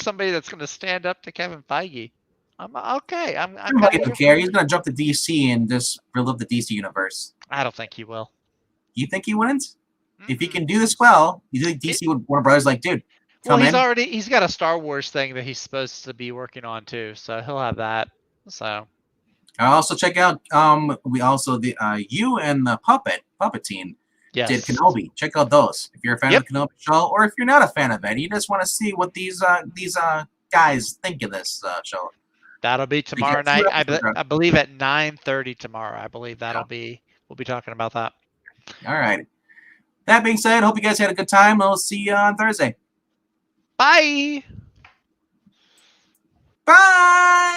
somebody that's going to stand up to Kevin Feige. I'm okay. I'm I don't care. He's going to jump to DC and just relive the DC universe. I don't think he will. You think he wouldn't? Mm-hmm. If he can do this well, you think DC would Warner Brothers like, dude? Well, he's got a Star Wars thing that he's supposed to be working on too, so he'll have that. So I also check out we also the you and the puppet team did Kenobi. Check out those if you're a fan of the Kenobi show, or if you're not a fan of it, you just want to see what these guys think of this show. That'll be tomorrow night. I believe at 9:30 tomorrow. I believe that'll be. We'll be talking about that. All right. That being said, hope you guys had a good time. We'll see you on Thursday. Bye. Bye.